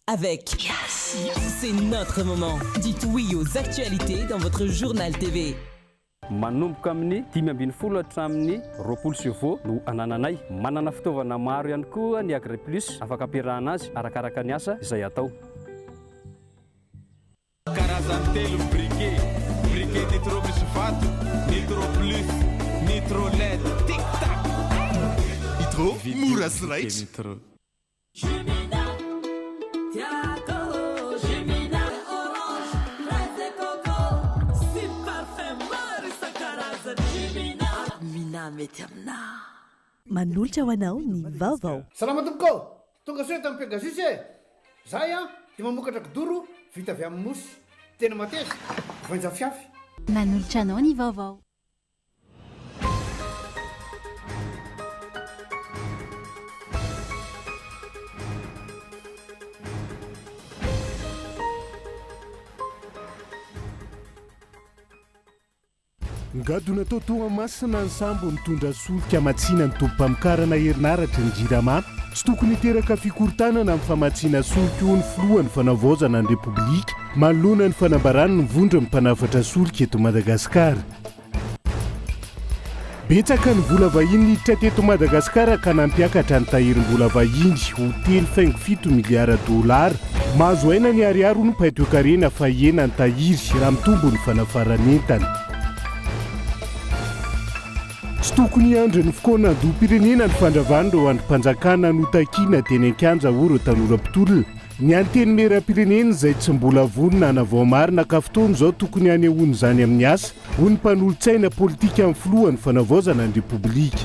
avec Yes. C'est notre moment. Dites oui aux actualités dans votre journal TV. Manomboka amin'ny 10:20 hatramin'ny 20 no anananay manana fitaovana maro ihany koa ny Agri Plus afaka ampiarahana azy arakaraka ny asa izay atao. Karazany telo briquet nitro misy vato, nitro plus, nitro LED, tic tac. Nitro mora sy raitra. Manolotra ho anao ny vaovao. Salama tompoko, tonga soa tamin'ny Pegasus e. Zahay dia mamokatra kidoro vita avy amin'ny mosy. Tena mateza, voanja fiafy. Manolotra anao ny vaovao. Ngadona tao Toamasina ny sambo mitondra solika amatsiana ny tompam-pamokarana herinaratra ny jirama tsy tokony hiteraka fikorontanana amin'ny famatsiana solika io ny filohan'ny fanavaozana ny repoblika manoloana ny fanambarany ny vondra ny mpanafatra solika eto Madagasikara. Betsaka ny vola vahiny hiditra teto Madagasikara ka nampiakatra ny tahirim-bola vahiny ho 3.7 miliara $. Mahazo aina ny ariary ny paitoekarena fa hena ny tahiry raha mitombo ny fanafaranentana. Tsy tokony andro ny fokoana andoham-pirenena ny fandravandro androm-panjakana notakiana teny an-kanja oro tanora-pitolona. Ny anteny meram-pirenena izay tsy mbola vonona hanavaomarina ka fotoana izao tokony hanehoana izany amin'ny asa ho ny mpanolotsaina politika amin'ny filohan'ny fanavaozana ny repoblika.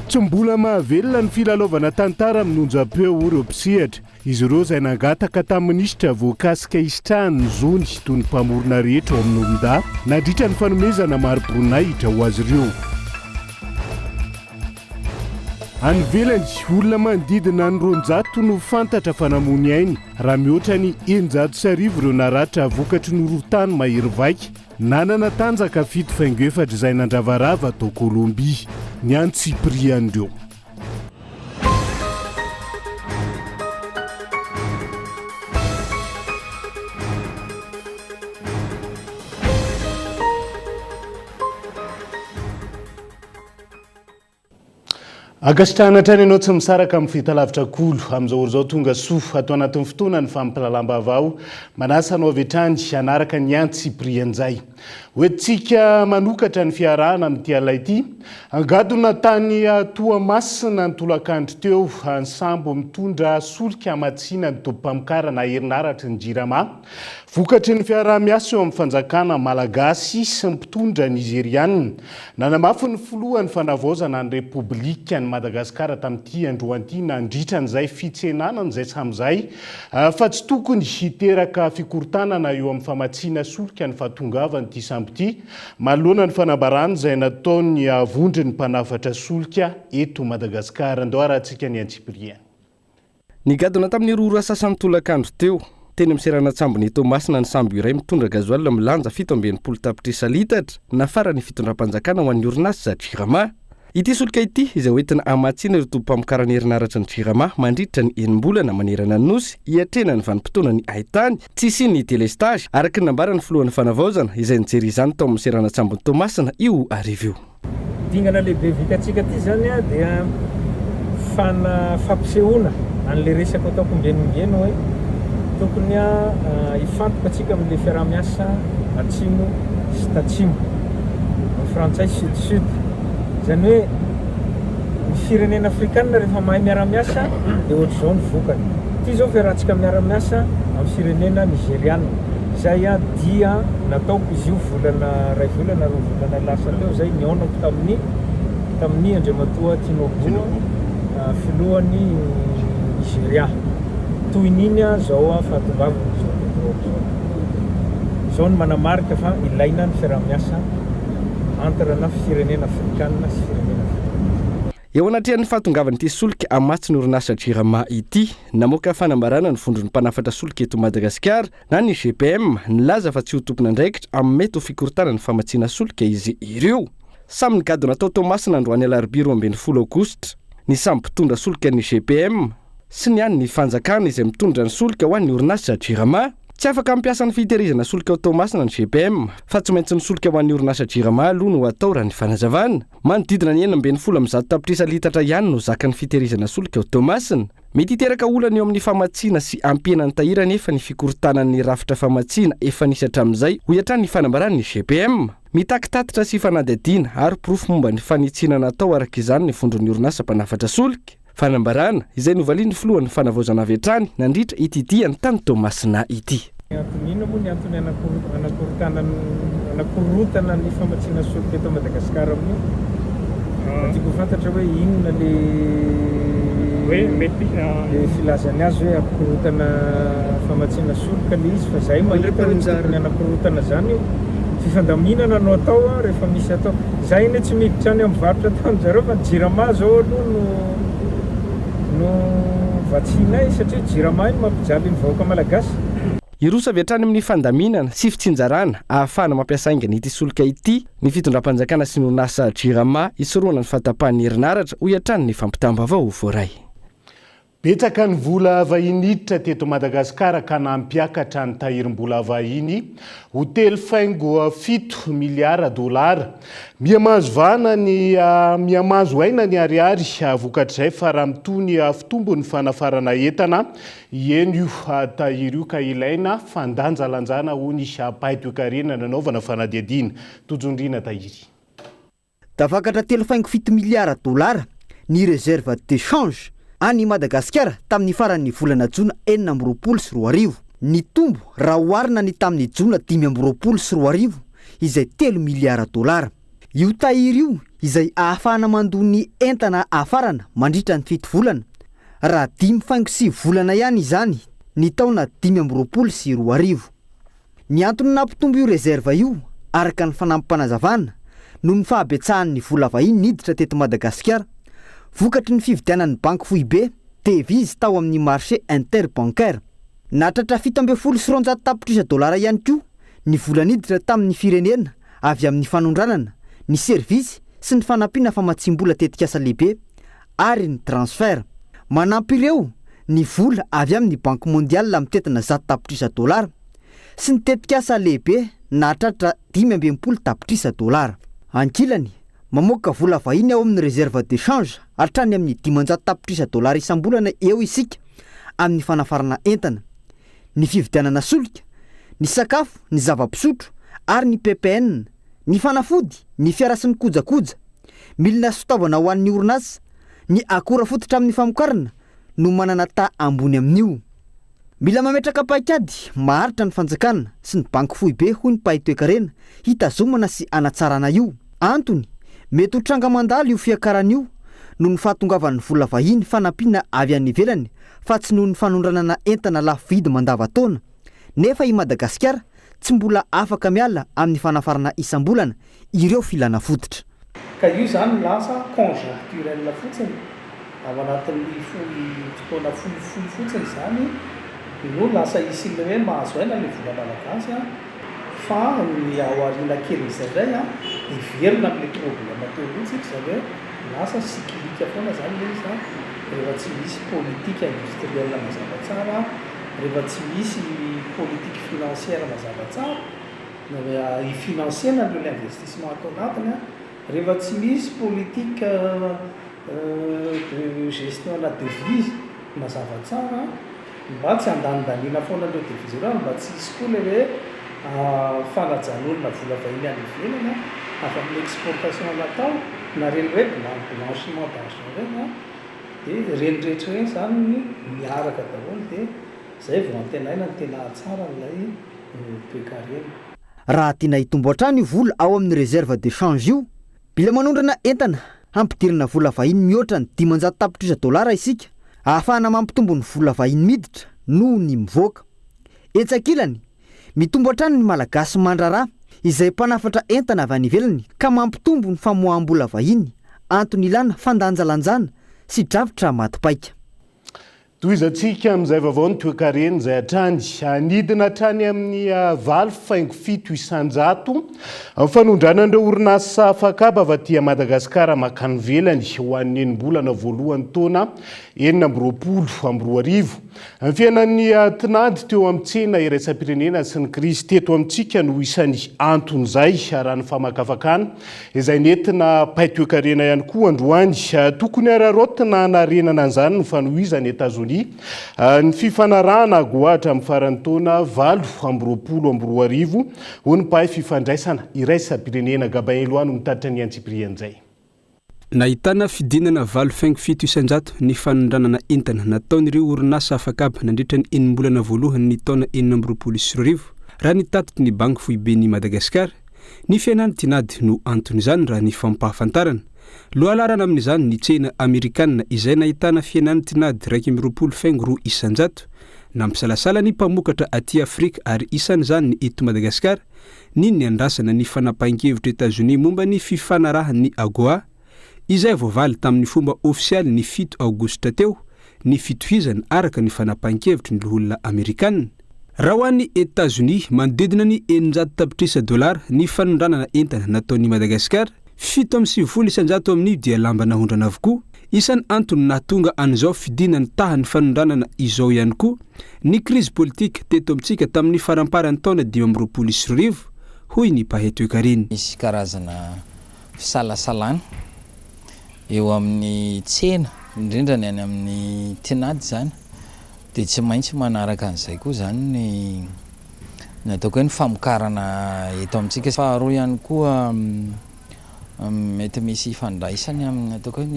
Tsy mbola mahavelona ny filalaovana tantara amin'ny onjam-peo Europsihatra. Izy ireo izay nangataka tamin'ny minisitra voakasika isitrahany ny zony toy ny mpamorona rehetra ao amin'ny olon-da nandritra ny fanomezana mari-boninahitra ho azy ireo. Any ivelany olona manodidina ny 200 no fantatra fanamony ainy raha mihoatra ny 150 ireo naratra vokatry ny horontany mahery vaika nanana tanjaka 7.4 izay nandravarava tao Kolombia ny antsipriandreo. Agasitrahana hatrany ianao tsy misaraka amin'ny fahitalavitra kolo amin'izao ora izao tonga soa atao anatin'ny fotoana ny fampilalamba-bao manasa anao avy hatrany hanaraka ny antsiprian'izay. Hoentsika manokatra ny fiarahana amin'ity alay ity. Angadona tany Toamasina ny tolakandro teo ny sambo mitondra solika amatsiana ny tompam-pamokarana herinaratra ny jirama. Vokatry ny fiaraha-miasa eo amin'ny fanjakana malagasy sy ny mpitondra nigeriana. Nanamafy ny filohan'ny fanavaozana ny repoblika ny Madagasikara tamin'ity androan'ity nandritra n'izay fitsenanana izay samizay fa tsy tokony hiteraka fikorontanana eo amin'ny famatsiana solika ny fahatongavany ity sambo ity manoloana ny fanambarana izay nataony vondry ny mpanafatra solika eto Madagasikara. Andao arahantsika ny Antsipriana. Nigadona tamin'ny roro asasany tolakandro teo teny amiserana tsambony Toamasina ny sambo iray mitondra gazoaly milanja 7.20 tapitrisa litatra nafara ny fitondram-panjakana ho an'ny orinasa Jirama. Ity solika ity izay hoentina amatsiana ireo tompam-pamokarana herinaratra ny Jirama mandritra ny enim-bolana manerana ny nosy hiatrena ny vanim-potoana ny haitany tsy sy ny telestage araka ny nambarany filohan'ny fanavaozana izay nijery izany tao amin'ny serana tsambony Toamasina io arivo io. Dingana lehibe vitantsika ity zany dia fampisehoana an'le resaka ataoko mbenombeno hoe tokony hifantoka antsika amin'le fiaraha-miasa atsimo sy tatsimo amin'ny frantsay sud-sud. Zany hoe ny firenena afrikanina rehefa mahay miara-miasa dia ohatr'izao ny vokany. Ity zao fiarahantsika miara-miasa amin'ny firenena nigeriana. Izay dia nataoko izy io volana ray volana roa volana lasa teo zay niaonako tamin'ny Andriamatoa Tinobo filohan'ny Nigeria. Toy niny zao fahatongavana zao ny manamarika fa ilaina ny fiaraha-miasa antarana firenena afrikanina sy firenena afrikanina. Eo anatrehan'ny fahatongavan'ity solika amatsy ny orinasa Jirama ity namoaka fanambarana ny vondron'ny mpanafatra solika eto Madagasikara na ny GPM nilaza fa tsy ho tompona andraikitra amin'ny mety ho fikorontanana ny famatsiana solika izy ireo. Samy nigadona tao Toamasina androany alarobia 20 Aogositra. ny samy mpitondra solika ny GPM sy ny any ny fanjakana izay mitondra ny solika ho an'ny orinasa jirama tsy afaka mampiasa ny fitehirizana solika automasina ny GPM fa tsy maintsy ny solika ho an'ny orinasa jirama aloha no atao raha ny fanazavana manodidina ny 970 tapitrisa litatra ihany no zaka ny fitehirizana solika automasina mety hiteraka olana eo amin'ny famatsiana sy ampiana ny tahira nefa ny fikorontanan'ny rafitra famatsiana efa nisy hatramin'izay ho hatrany ny fanambarany ny GPM mitakitatitra sy fanadihadiana ary porofo momba ny fanitsina natao araka izany ny fondron'ny orinasa mpanafatra solika fanambarana izay novalian'ny filohan'ny fanavaozana avy hatrany nandritra ity ny tany Tomasina ity. Antonina moa ny antony anakorotana ny famatsiana solika eto Madagasikara amin'io. Tiako fantatra hoe inona le filazany azy hoe akorotana famatsiana solika le izy fa zay mahita hoe ny anakorotana zany fifandaminana no atao rehefa misy atao zay ine tsy miditra any amin'ny varotra ataon'jareo fa jirama zao aloha no vatsinay satria jirama iny mampijaly ny vahoaka malagasy. Irosa avy hatrany amin'ny fandaminana sy fitsinjarana ahafahana mampiasa aingana ity solika ity ny fitondram-panjakana sy ny orinasa jirama isoroana ny fahatapahan'ny herinaratra ho hatrany ny fampitambavao voaray. Betsaka ny vola vahiniditra teto Madagasikara ka nampiakatra ny tahirim-bola vahiny ho 3.7 miliara dolara. Mihamazovana ny miamazo aina ny ariary vokatrizay fa raha mitony fitombo ny fanafarana entana eny io tahiry io ka ilaina fandanjalanjana ho ny paitoekarena nanaovana fanadihadiana tojondrina tahiry. Tafakatra 3.7 miliara dolara ny réserve d'échange any Madagasikara tamin'ny faran'ny volana Jona 4.4 ny tombo raha oharina ny tamin'ny Jona 5.4 izay 3 miliara dolara. Io tahiry io izay ahafahana mandoa ny entana afarana mandritra ny 7 volana raha 5.7 volana ihany izany ny taona 5.4. Ny antony nampitombo io reserve io araka ny fanampim-panazavana no ny fahabetsahan'ny vola vahiny niditra teto Madagasikara vokatry ny fividianan'ny banky foibe devizy tao amin'ny marché interbancaire. Natratra 7.9 tapitrisa dolara ihany koa ny vola niditra tamin'ny firenena avy amin'ny fanondranana, ny servisy sy ny fanampiana famatsim-bola tetikasa lehibe ary ny transfert. Manampy ireo ny vola avy amin'ny banky mondiale mitetina 10 tapitrisa dolara sy ny tetikasa lehibe natratra 5.20 tapitrisa dolara. Ankilany mamoaka vola vahiny ao amin'ny réserve d'échange hatrany amin'ny 500 tapitrisa dolara isam-bolana eo isika amin'ny fanafarana entana, ny fividianana solika, ny sakafo, ny zava-pisotro ary ny PPN, ny fanafody, ny fiara sy ny kojakoja, milina sy fitaovana ho an'ny orinasa, ny akora fototra amin'ny famokarana no manana ta ambony amin'io. Mila mametraka paikady maharitra ny fanjakana sy ny banky foibe ho ny paitoekarena hitazomana sy anatsarana io. Antony mety ho tranga mandalo io fiakaran'io no ny fahatongavan'ny vola vahiny fanampiana avy any ivelany fa tsy noho ny fanondranana entana lafo vidy mandavataona. Nefa i Madagasikara tsy mbola afaka miala amin'ny fanafarana isam-bolana ireo filana fototra. Ka io zany lasa conjoncturel fotsiny ao anatin'ny fotoana fohy fotsiny zany no lasa isin'ny hoe mahazo aina le vola malagasy fa ny aoriana kely izay iverina amin'ny problème teo mihitsy izay hoe lasa cyclique foana zany le izy rehefa tsy misy politique industrielle mazava tsara, rehefa tsy misy politique financière mazava tsara, ifinanciana ireo l'investissement atao anatiny, rehefa tsy misy politique de gestion la devise mazava tsara, mba tsy andanindaniana foana ireo devise ireo, mba tsy hisy koa le hoe fanajanonana vola vahiny any ivelany avy amin'ny exportation natao na reny hoe blanchiment d'argent reny dia reny rehetra reny zany miaraka daholo dia zay vao antenaina ny tena tsara n'ilay toekarena. Raha tiana hitombo hatrany io vola ao amin'ny réserve d'échange io, bila manondrana entana hampidirana vola vahiny mihoatra ny 500 tapitrisa dolara isika, ahafahana mampitombo ny vola vahiny miditra noho ny mivoaka. Etsakilany mitombo hatrany ny malagasy mandrarà izay mpanafatra entana avy any ivelany ka mampitombo ny famoaham-bola vahiny antony ilana fandanjalanjana sy drafitra matipaika. toizantsika amin'izay vaovao ny toekareny izay hatrany anidina hatrany amin'ny 7.7 isanjato amin'ny fanondranan'ireo orinasa afakaba avy aty Madagasikara makany velany ho an'ny enim-bolana voalohany taona 2024. Amin'ny fiainan'ny tinady teo amin'ny tsena iraisam-pirenena sy ny krisy teto amintsika no isan'ny anton'izay raha ny famakafakana izay nentina paitoekarena ihany koa androany tokony ararotina hanarenana an'izany ny fanohizany Etazonia ny fifanarahana agoatra amin'ny faran'ny taona 2024 ho ny pahay fifandraisana iraisam-pirenena Gabain Loano mitaditra ny Antsiprian'izay. Nahitana fidinana 7.7 isanjato ny fanondranana entana nataon'ireo orinasa afakaba nandritra ny enim-bolana voalohany ny taona 2024 raha ny tatiky ny banky foibeny Madagasikara. Ny fiainany tinady no anton'izany raha ny fampahafantarana. Lohalarana amin'izany ny tsena Amerikanina izay nahitana fiainany tinady 2.2 isanjato. Nampisalasala ny mpamokatra aty Afrika ary isan'izany ny eto Madagasikara ny andrasana ny fanapahan-kevitra Etazonia momba ny fifanarahan'ny AGOA izay voavaly tamin'ny fomba ofisialy ny 7 aogositra teo ny fitohizana araka ny fanapahan-kevitra ny loholona Amerikanina. Raha ho an'ny Etazonia manodidina ny $900 ny fanondranana entana nataon'ny Madagasikara, 7.7 isanjato amin'io dia lamba nahondrana avokoa. Isan'ny antony nahatonga an'izao fidinany tahan'ny fanondranana izao ihany koa ny krizy politika teto amintsika tamin'ny faramparany taona 2024 hoy ny mpahay toekarena. Misy karazana fisalasalana eo amin'ny tsena indrindra ny any amin'ny tinady zany dia tsy maintsy manaraka an'izay koa zany ny ataoko hoe ny famokarana eto amintsika. Faharoa ihany koa mety misy fandraisany amin'ny ataoko hoe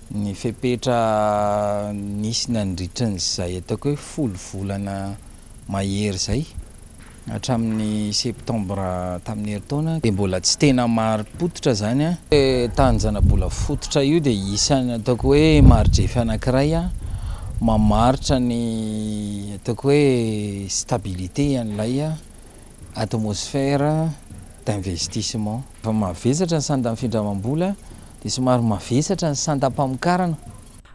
ny fepetra nisy nandritran'izay ataoko hoe folo volana mahery zay hatramin'ny septambra tamin'ny herintaona dia mbola tsy tena mari-pototra zany a. Tanjana mbola fototra io dia isany ataoko hoe marojefy anankiray a mamaritra ny ataoko hoe stabilité an'ilay atmosphère d'investissement. Fa mavesatra ny sanda mifindramam-bola dia somary mavesatra ny sandam-pamokarana.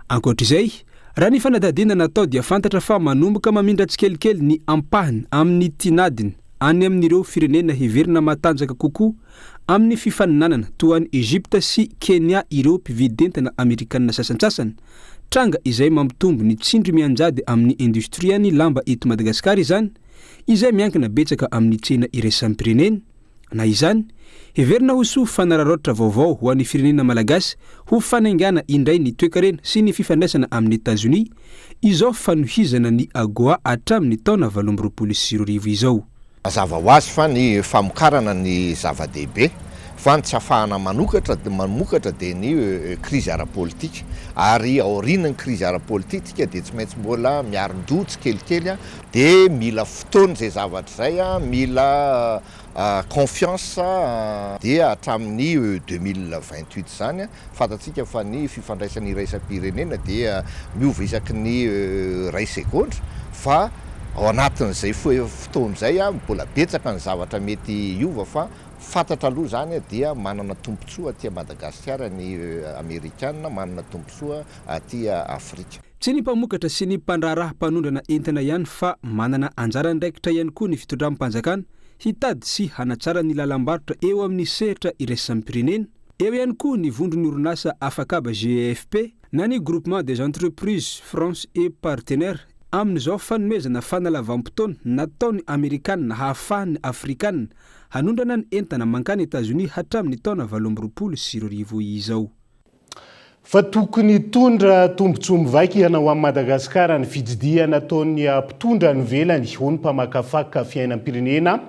Ankoatr'izay, raha ny fanadadiana natao dia fantatra fa manomboka mamindra tsikelikely ny ampahany amin'ny tinadiny any amin'ireo firenena heverina matanjaka kokoa amin'ny fifaninanana toa any Egypta sy Kenya ireo mpividentana Amerikanina sasantsasany. Tranga izay mampitombo ny tsindry mianjady amin'ny industria ny lamba eto Madagasikara izany, izay miankina betsaka amin'ny tsena iraisam-pirenena. Na izany, heverina ho soa fanararoatra vaovao ho an'ny firenena malagasy ho fanaingana indray ny toekarena sy ny fifandraisana amin'ny Etazonia izao fanohizana ny AGOA hatramin'ny taona 2024 izao. Mazava ho azy fa ny famokarana ny zava-dehibe fa ny tsy ahafahana mamokatra dia ny krizy ara-politika ary aorian'ny krizy ara-politika dia tsy maintsy mbola miaron-doha tsikelikely dia mila fotoana izay zavatra zay mila confiance dia hatramin'ny 2028 zany fantatsika fa ny fifandraisany iraisam-pirenena dia miova isaky ny ray segondra fa ao anatin'izay fotoana zay mbola betsaka ny zavatra mety hiova fa fantatra aloha zany dia manana tombontsoa aty Madagasikara ny Amerikanina manana tombontsoa aty Afrika. Tsy ny mpamokatra sy ny mpandraraha-mpanondrana entana ihany fa manana anjara ndraikitra ihany koa ny fitondram-panjakana hitady sy hanatsara ny lalam-barotra eo amin'ny sehatra iraisam-pirenena. Eo ihany koa ny vondron'ny orinasa afakaba GFP na ny groupement des entreprises France et partenaires amin'izao fanomezana fanalavam-potoana nataony Amerikanina hahafahan'ny Afrikanina hanondrana ny entana mankany Etazonia hatramin'ny taona 2024 izao. Fa tokony tondra tombontsoa mivaika hanao amin'ny Madagasikara ny fididia nataon'ny mpitondra ny velany ho ny mpamakafaka fiainam-pirenena.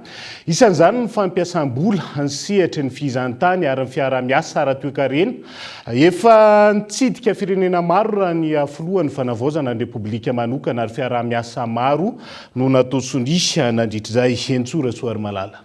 Isan'izany ny fampiasam-bola ny sehatra ny fizantany ary ny fiara-miasa ara-toekarena. Efa nitsidika firenena maro raha ny filohan'ny fanavaozana ny Repoblika manokana ary fiara-miasa maro no natao sonisy nandritrizay Hentsora Soarimalala.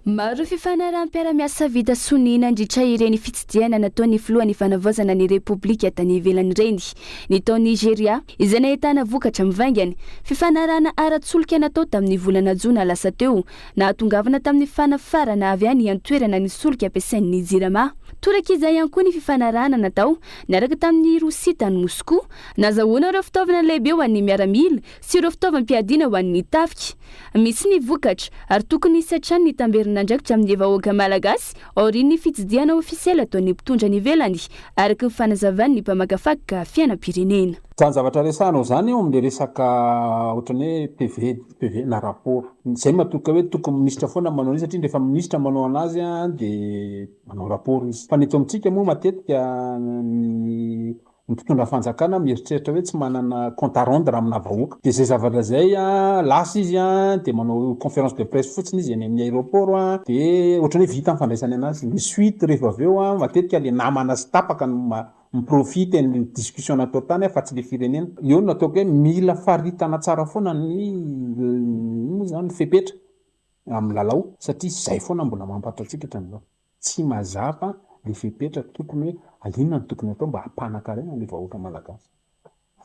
Maro fifanarahan'ny-piara-miasa vita sonina nandritra ireny fitsidiana nataon'ny filohan'ny fanavaozana ny Repoblika tany ivelany ireny. Ny tao Nigeria izay nahitana vokatra mivaingany, fifanarahana ara-tsolika natao tamin'ny volana Jona lasa teo, nahatongavana tamin'ny fanafarana avy any an-toerana ny solika ampiasain'ny jirama. toraka izay ihany koa ny fifanarahana natao niaraka tamin'ny Rosia tany Moscou nazahoana ireo fitaovana lehibe ho an'ny miaramila sy ireo fitaovam-piadiana ho an'ny tafika. Misy ny vokatra ary tokony hisatrany ny tamberin'andraikitra amin'ny vahoaka malagasy aorian'ny fitsidiana ofisiely ataon'ny mpitondra ny ivelany araka ny fanazavany ny mpamakafaka fiainam-pirenena. Zany zavatra resanao zany eo amin'le resaka ohatran'ny hoe PV na rapport. Zay matoka hoe tokony ministra foana manao izy satria rehefa ministra manao anazy dia manao rapport izy. Fa ny eto amintsika moa matetika ny mpitondra fanjakana mieritreritra hoe tsy manana compte à rendre amina vahoaka. Dia zay zavatra zay lasa izy dia manao conférence de presse fotsiny izy eny amin'ny aéroport dia ohatran'ny hoe vita fandraisany anazy. Ny suite rehefa avy eo matetika le namana sy tapaka miprofite ny discussion natao tany fa tsy le firenena. Eo no ataoko hoe mila faritana tsara foana ny zany fepetra amin'ny lalao satria zay foana mbola mampatantsika hatramizao. Tsy mazava le fepetra tokony hoe alina ny tokony atao mba hampanakarena ny vahoaka malagasy.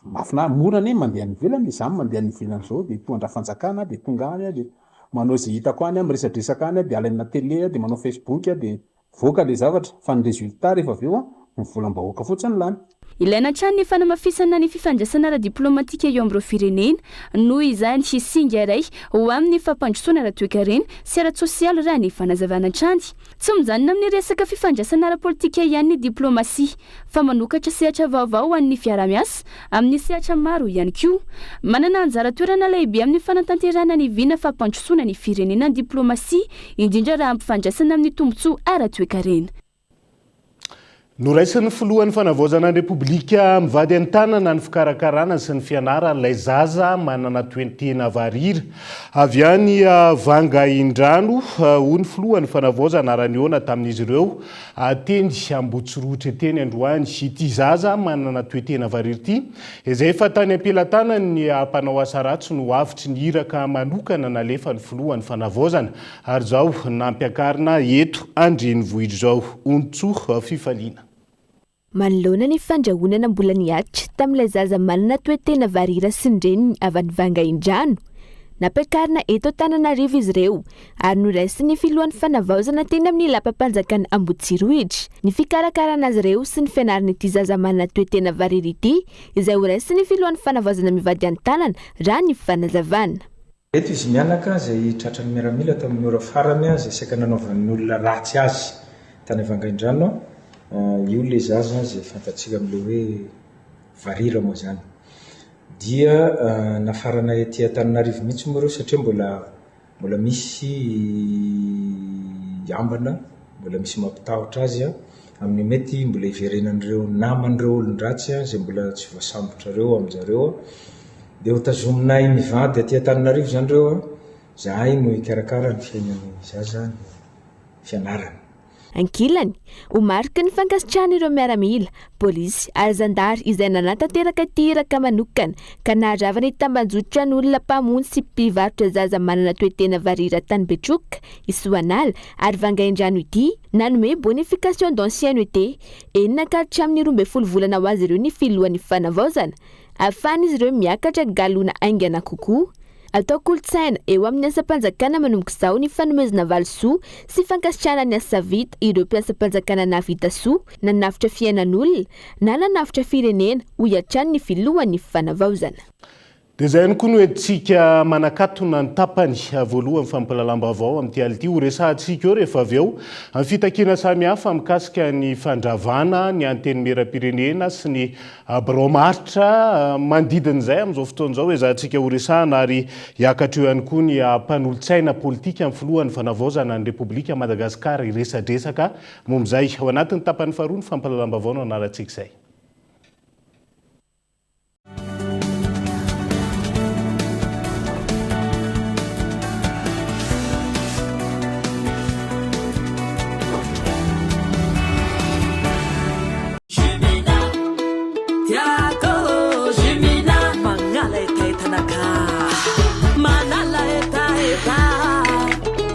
Mafina mora ne mandeha ny velany izany mandeha ny velany zao dia tonga fanjakana dia tonga any dia manao zay hitako any miresadresaka any dia alaina télé dia manao Facebook dia voaka le zavatra fa ny résultat rehefa avy eo ny volam-bahoaka fotsiny lany. Ilaina hatrany ny fanamafisana ny fifandraisana ara-diplomatika eo amin'ireo firenena noho izany hisinga iray ho amin'ny fampandrosoana ara-toekarena sy ara-tsosialy raha ny fanazavana hatrany. Tsy mijanona amin'ny resaka fifandraisana ara-politika ihany ny diplomasia fa manokatra sehatra vaovao ho an'ny fiara-miasa amin'ny sehatra maro ihany koa. Manana anjara toerana lehibe amin'ny fanatanterana ny vina fampandrosoana ny firenena ny diplomasia indrindra raha ampifandraisana amin'ny tombotsoa ara-toekarena. Noraisin'ny filohan'ny fanavaozana ny repoblika mivady an-tanana ny fikarakarana sy ny fianarana ilay zaza manana toentena varira. Avy any Vanga Indrano hoy ny filohan'ny fanavaozana araniona tamin'izy ireo teny Ambotsirotra teny Androany ity zaza manana toentena varira ity izay efa tany ampelantanany ny mpanao asa ratsy no avitry ny iraka manokana nalefa ny filohan'ny fanavaozana ary zao nampiakarina eto Andrenivohitra zao Ontsoa Fifaliana. Manoloana ny fandrahonana mbola niatitra tamin'ilay zaza manana toetena varira sy ny reniny avy any Vanga Indrano. Nampiakarina eto Antananarivo izy ireo ary noraisin'ny filohan'ny fanavaozana teny amin'ny lapam-panjakana Ambotsirotra ny fikarakarana azy ireo sy ny fianarana ity zaza manana toetena varira ity izay horaisin'ny filohan'ny fanavaozana mivady an-tanana raha ny fanazavana. Eto izy mianaka izay tratran'ny miaramila tamin'ny ora farany izay saika nanaovan'ny olona ratsy azy tany Vanga Indrano. Io le zaza izay fantatsika amin'ilay hoe varira moa zany. Dia nafarana ety Antananarivo mihitsy moa ireo satria mbola misy ambana, mbola misy mampitahotra azy amin'ny mety mbola iverenan'ireo naman'ireo olon-dratsy izay mbola tsy voasambotra reo amin'izareo. Dia ho tazominay mivady ety Antananarivo zany reo zahay no hikarakara ny fiainan'ny zaza ny fianarana. Ankilany, ho mariky ny fankasitrahana ireo miaramila, polisy ary zandary izay nanantanteraka ity iraka manokana ka naharavana tambanjotra ny olona mpamono sy mpivarotra zaza manana toetena varira tany Betroka, Isoanala ary Vanga Indrano ity nanome bonification d'ancienneté enina-karitra amin'ny 12 volana ho azy ireo ny filohan'ny fanavaozana. Ahafahan'izy ireo miakatra galona aingana kokoa. Atao kolotsaina eo amin'ny asa-panjakana manomboka izao ny fanomezana valisoa sy fankasitrahana ny asa vita ireo mpiasa-panjakana navita soa nanafitra fiainan'olona na nanafitra firenena ho hiatrany ny filohan'ny fanavaozana. Dia izay ihany koa no entsika manakatona ny tapany voalohany fampalalam-baovao amin'ity ality ho resahantsika eo rehefa avy eo amin'ny fitakiana samihafa mikasika ny fandravana ny anteny meram-pirenena sy ny biraomaritra manodidin'izay amin'izao fotoan'izao ezahantsika ho resahana ary hiakatra eo ihany koa ny mpanolo-tsaina politika amin'ny filohan'ny fanavaozana ny Repoblika Madagasikara iresadresaka momb'izay ao anatin'ny tapany faharoa ny fampalalam-baovao no anarantsika izay.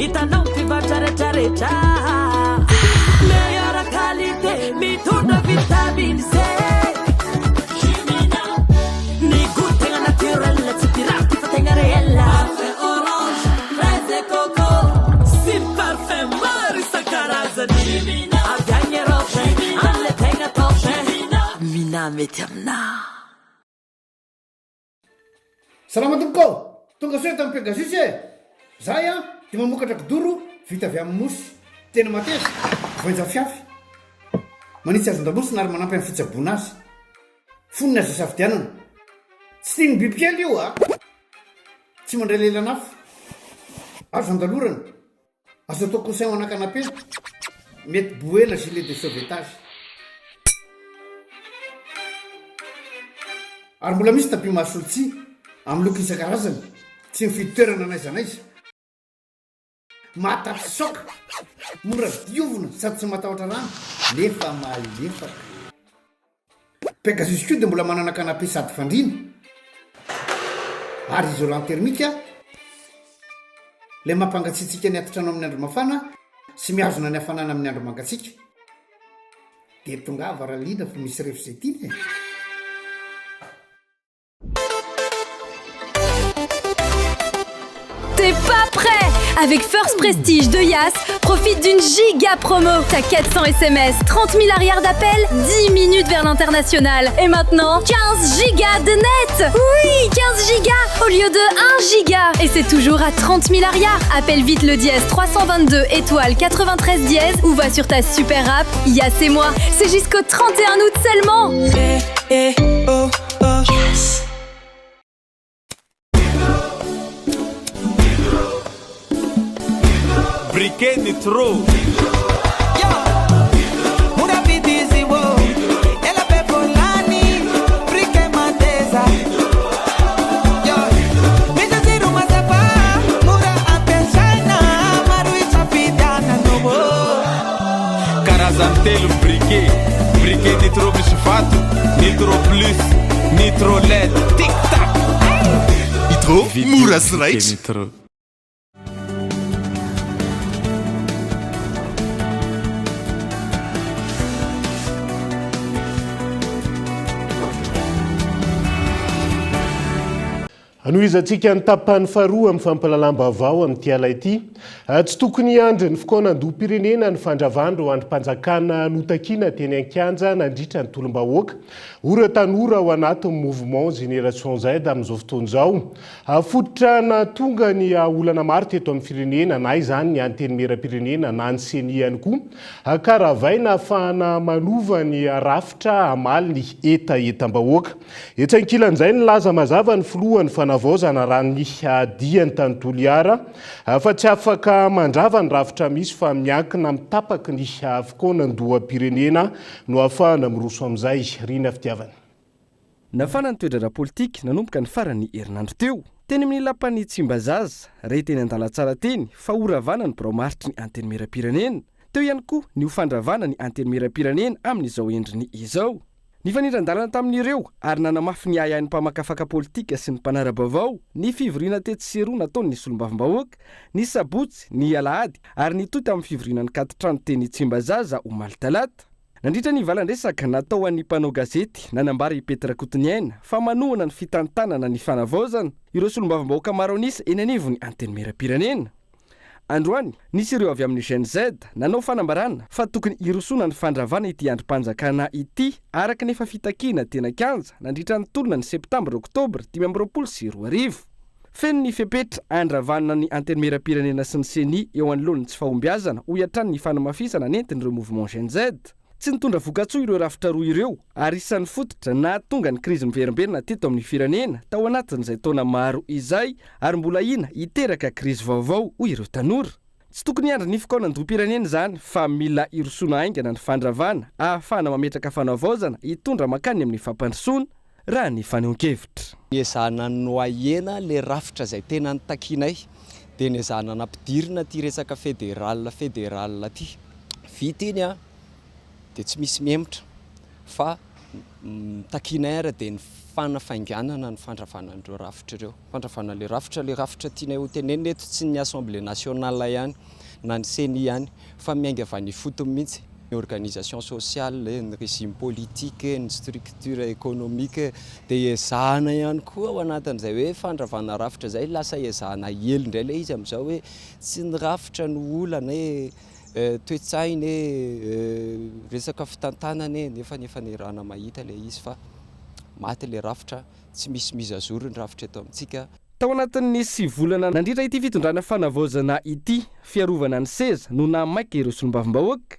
Itanao pivatraretraretra meilleure qualité mitondra vitamine C. Jumina ni goût tegna naturel tsy pirate fa tegna réel. Parfum orange, fraise et coco, si parfum maro isan-karazany. Jumina avy agny Europe tegna mety aminah. Salama tompoko tonga soe tamin'ny Pegasus e. Zahay dia mamokatra kidoro vita avy amin'ny mosy tena mateza voenja fiafy manitsy azon-damosina ary manampy amin'ny fitsaboana azy fonina azy safidianana tsy tiany bibikely io tsy mandray lelanafo azo andalorana azo atao conseil ana-canapé mety boela gilet de sauvetage ary mbola misy tapis masolotsi amin'ny loko isan-karazany tsy mifidy toerana n'aiza n'aiza mahatapy soka mora diovina sady tsy matahotra rano nefa malefaka. Pegasus koa dia mbola manana canapé sady fandrina ary isolant thermique ilay mampangatsiatsika ny atitrano amin'ny andro mafana sy miazona ny hafanana amin'ny andro mangatsiaka dia tonga varaliana fa misy refzetiny e. T'es pas prêt? Avec First Prestige de Yas, profite d'une giga promo. T'as 400 SMS, 30 000 arrières d'appel, 10 minutes vers l'international. Et maintenant, 15 gigas de net. Oui, 15 gigas au lieu de 1 giga. Et c'est toujours à 30 000 arrières. Appelle vite le dièse 322 étoile 93 dièse ou va sur ta super app Yas et moi. C'est jusqu'au 31 août seulement. Yes. Briquet nitro. Mura bidizi wo, ela pepolani, briquet mateza. Yo, bija ziru mazapa, mura apeshana, maruicha pidana no wo. Carazantelo briquet, briquet nitro bichifato, nitro plus, nitro LED, tic tac. Nitro, muras right. Nitro. Anohizantsika ny tapany faharoa amin'ny fampalalam-baovao amin'ity ala ity. Tsy tokony andry ny fokoana andoham-pirenena ny fandravandro androm-panjakana notakiana teny Ankanja nandritra ny tolom-bahoaka. Ora tanora ao anatin'ny mouvement Génération Z amin'izao fotoana izao. Fototra na tonga ny olana maro teto amin'ny firenena na izany ny anteny meram-pirenena na ny CENI ihany koa. Karavaina ahafahana manova ny rafitra hamaly ny etaetam-bahoaka. Etsan-kilan'izay ny laza mazava ny filohan'ny fanavaozana raha ny diany tany Toliara fa tsy afaka mandrava ny rafitra misy fa miankina mitapaky ny fokoana andoham-pirenena no ahafahana miroso amin'izay rina fitiavana. Nafana ny toedrana politika nanomboka ny farany herinandro teo. Teny amin'ny lapan'ny Tsimbazaza, ray teny an-dalatsara teny fa horavana ny biraomaritry ny anteny meram-pirenena. Teo ihany koa ny hofandravana ny anteny meram-pirenena amin'izao endriny izao. Ny fanindran-dalana tamin'ireo ary nanamafy ny ahiahin'ny mpamakafaka politika sy ny mpanara-baovao ny fivoriana tetsy sy roa nataony ny solom-bavim-bahoaka, ny sabotsy, ny alahady ary ny toy tamin'ny fivoriana ny katitrano teny Tsimbazaza omaly talata. Nandritra ny valan-dresaka natao an'ny mpanao gazety nanambara i Petra Kotiniaina fa manohana ny fitantanana ny fanavaozana ireo solom-bavim-bahoaka maro anisa eny anivony anteny meram-pirenena. Androany, nisy ireo avy amin'ny Gen Z nanao fanambarana fa tokony irosona ny fandravana ity androm-panjakana ity araka nefa fitakiana teny Ankanja nandritra ny tolona ny septambra oktobra 2024. Feno ny fepetra andravana ny anteny meram-pirenena sy ny CENI eo anoloany tsy fahombiazana ho iatrany ny fanamafisana nentin'ireo mouvement Gen Z. Tsy nitondra vokatsoa ireo rafitra roa ireo ary isan'ny fototra na tonga ny krizy miverimberina teto amin'ny firenena tao anatin'izay taona maro izay ary mbola ina hiteraka krizy vaovao ho ireo tanora. Tsy tokony andry ny fokoana andoham-pirenena zany fa mila irosona aingana ny fandravana ahafahana mametraka fanavaozana hitondra makany amin'ny fampandrosoana raha ny fanehoan-kevitra. Ezahana nohahena le rafitra izay tena nitakianay dia ezahana nampidirina ty resaka fédéral ty. Vita iny dia tsy misy mihemotra fa takianay ara dia ny fanafainganana ny fandravana an'ireo rafitra ireo. Fandravana le rafitra tianay ho tenenina eto tsy ny Assemblée nationale ihany na ny CENI ihany fa miainga avy any fotony mihitsy. Ny organisation sociale, ny régime politique, ny structure économique dia ezahana ihany koa ao anatin'izay hoe fandravana rafitra izay lasa ezahana elo indray ilay izy amin'izao hoe tsy ny rafitra ny olana hoe toetsainy resaka fitantanany nefa rana mahita le izy fa maty le rafitra tsy misy mizazoro ny rafitra eto amintsika. Tao anatin'ny 9 volana nandritra ity fitondrana fanavozana ity fiarovana ny seza no namaiky ireo solombavambahoaka.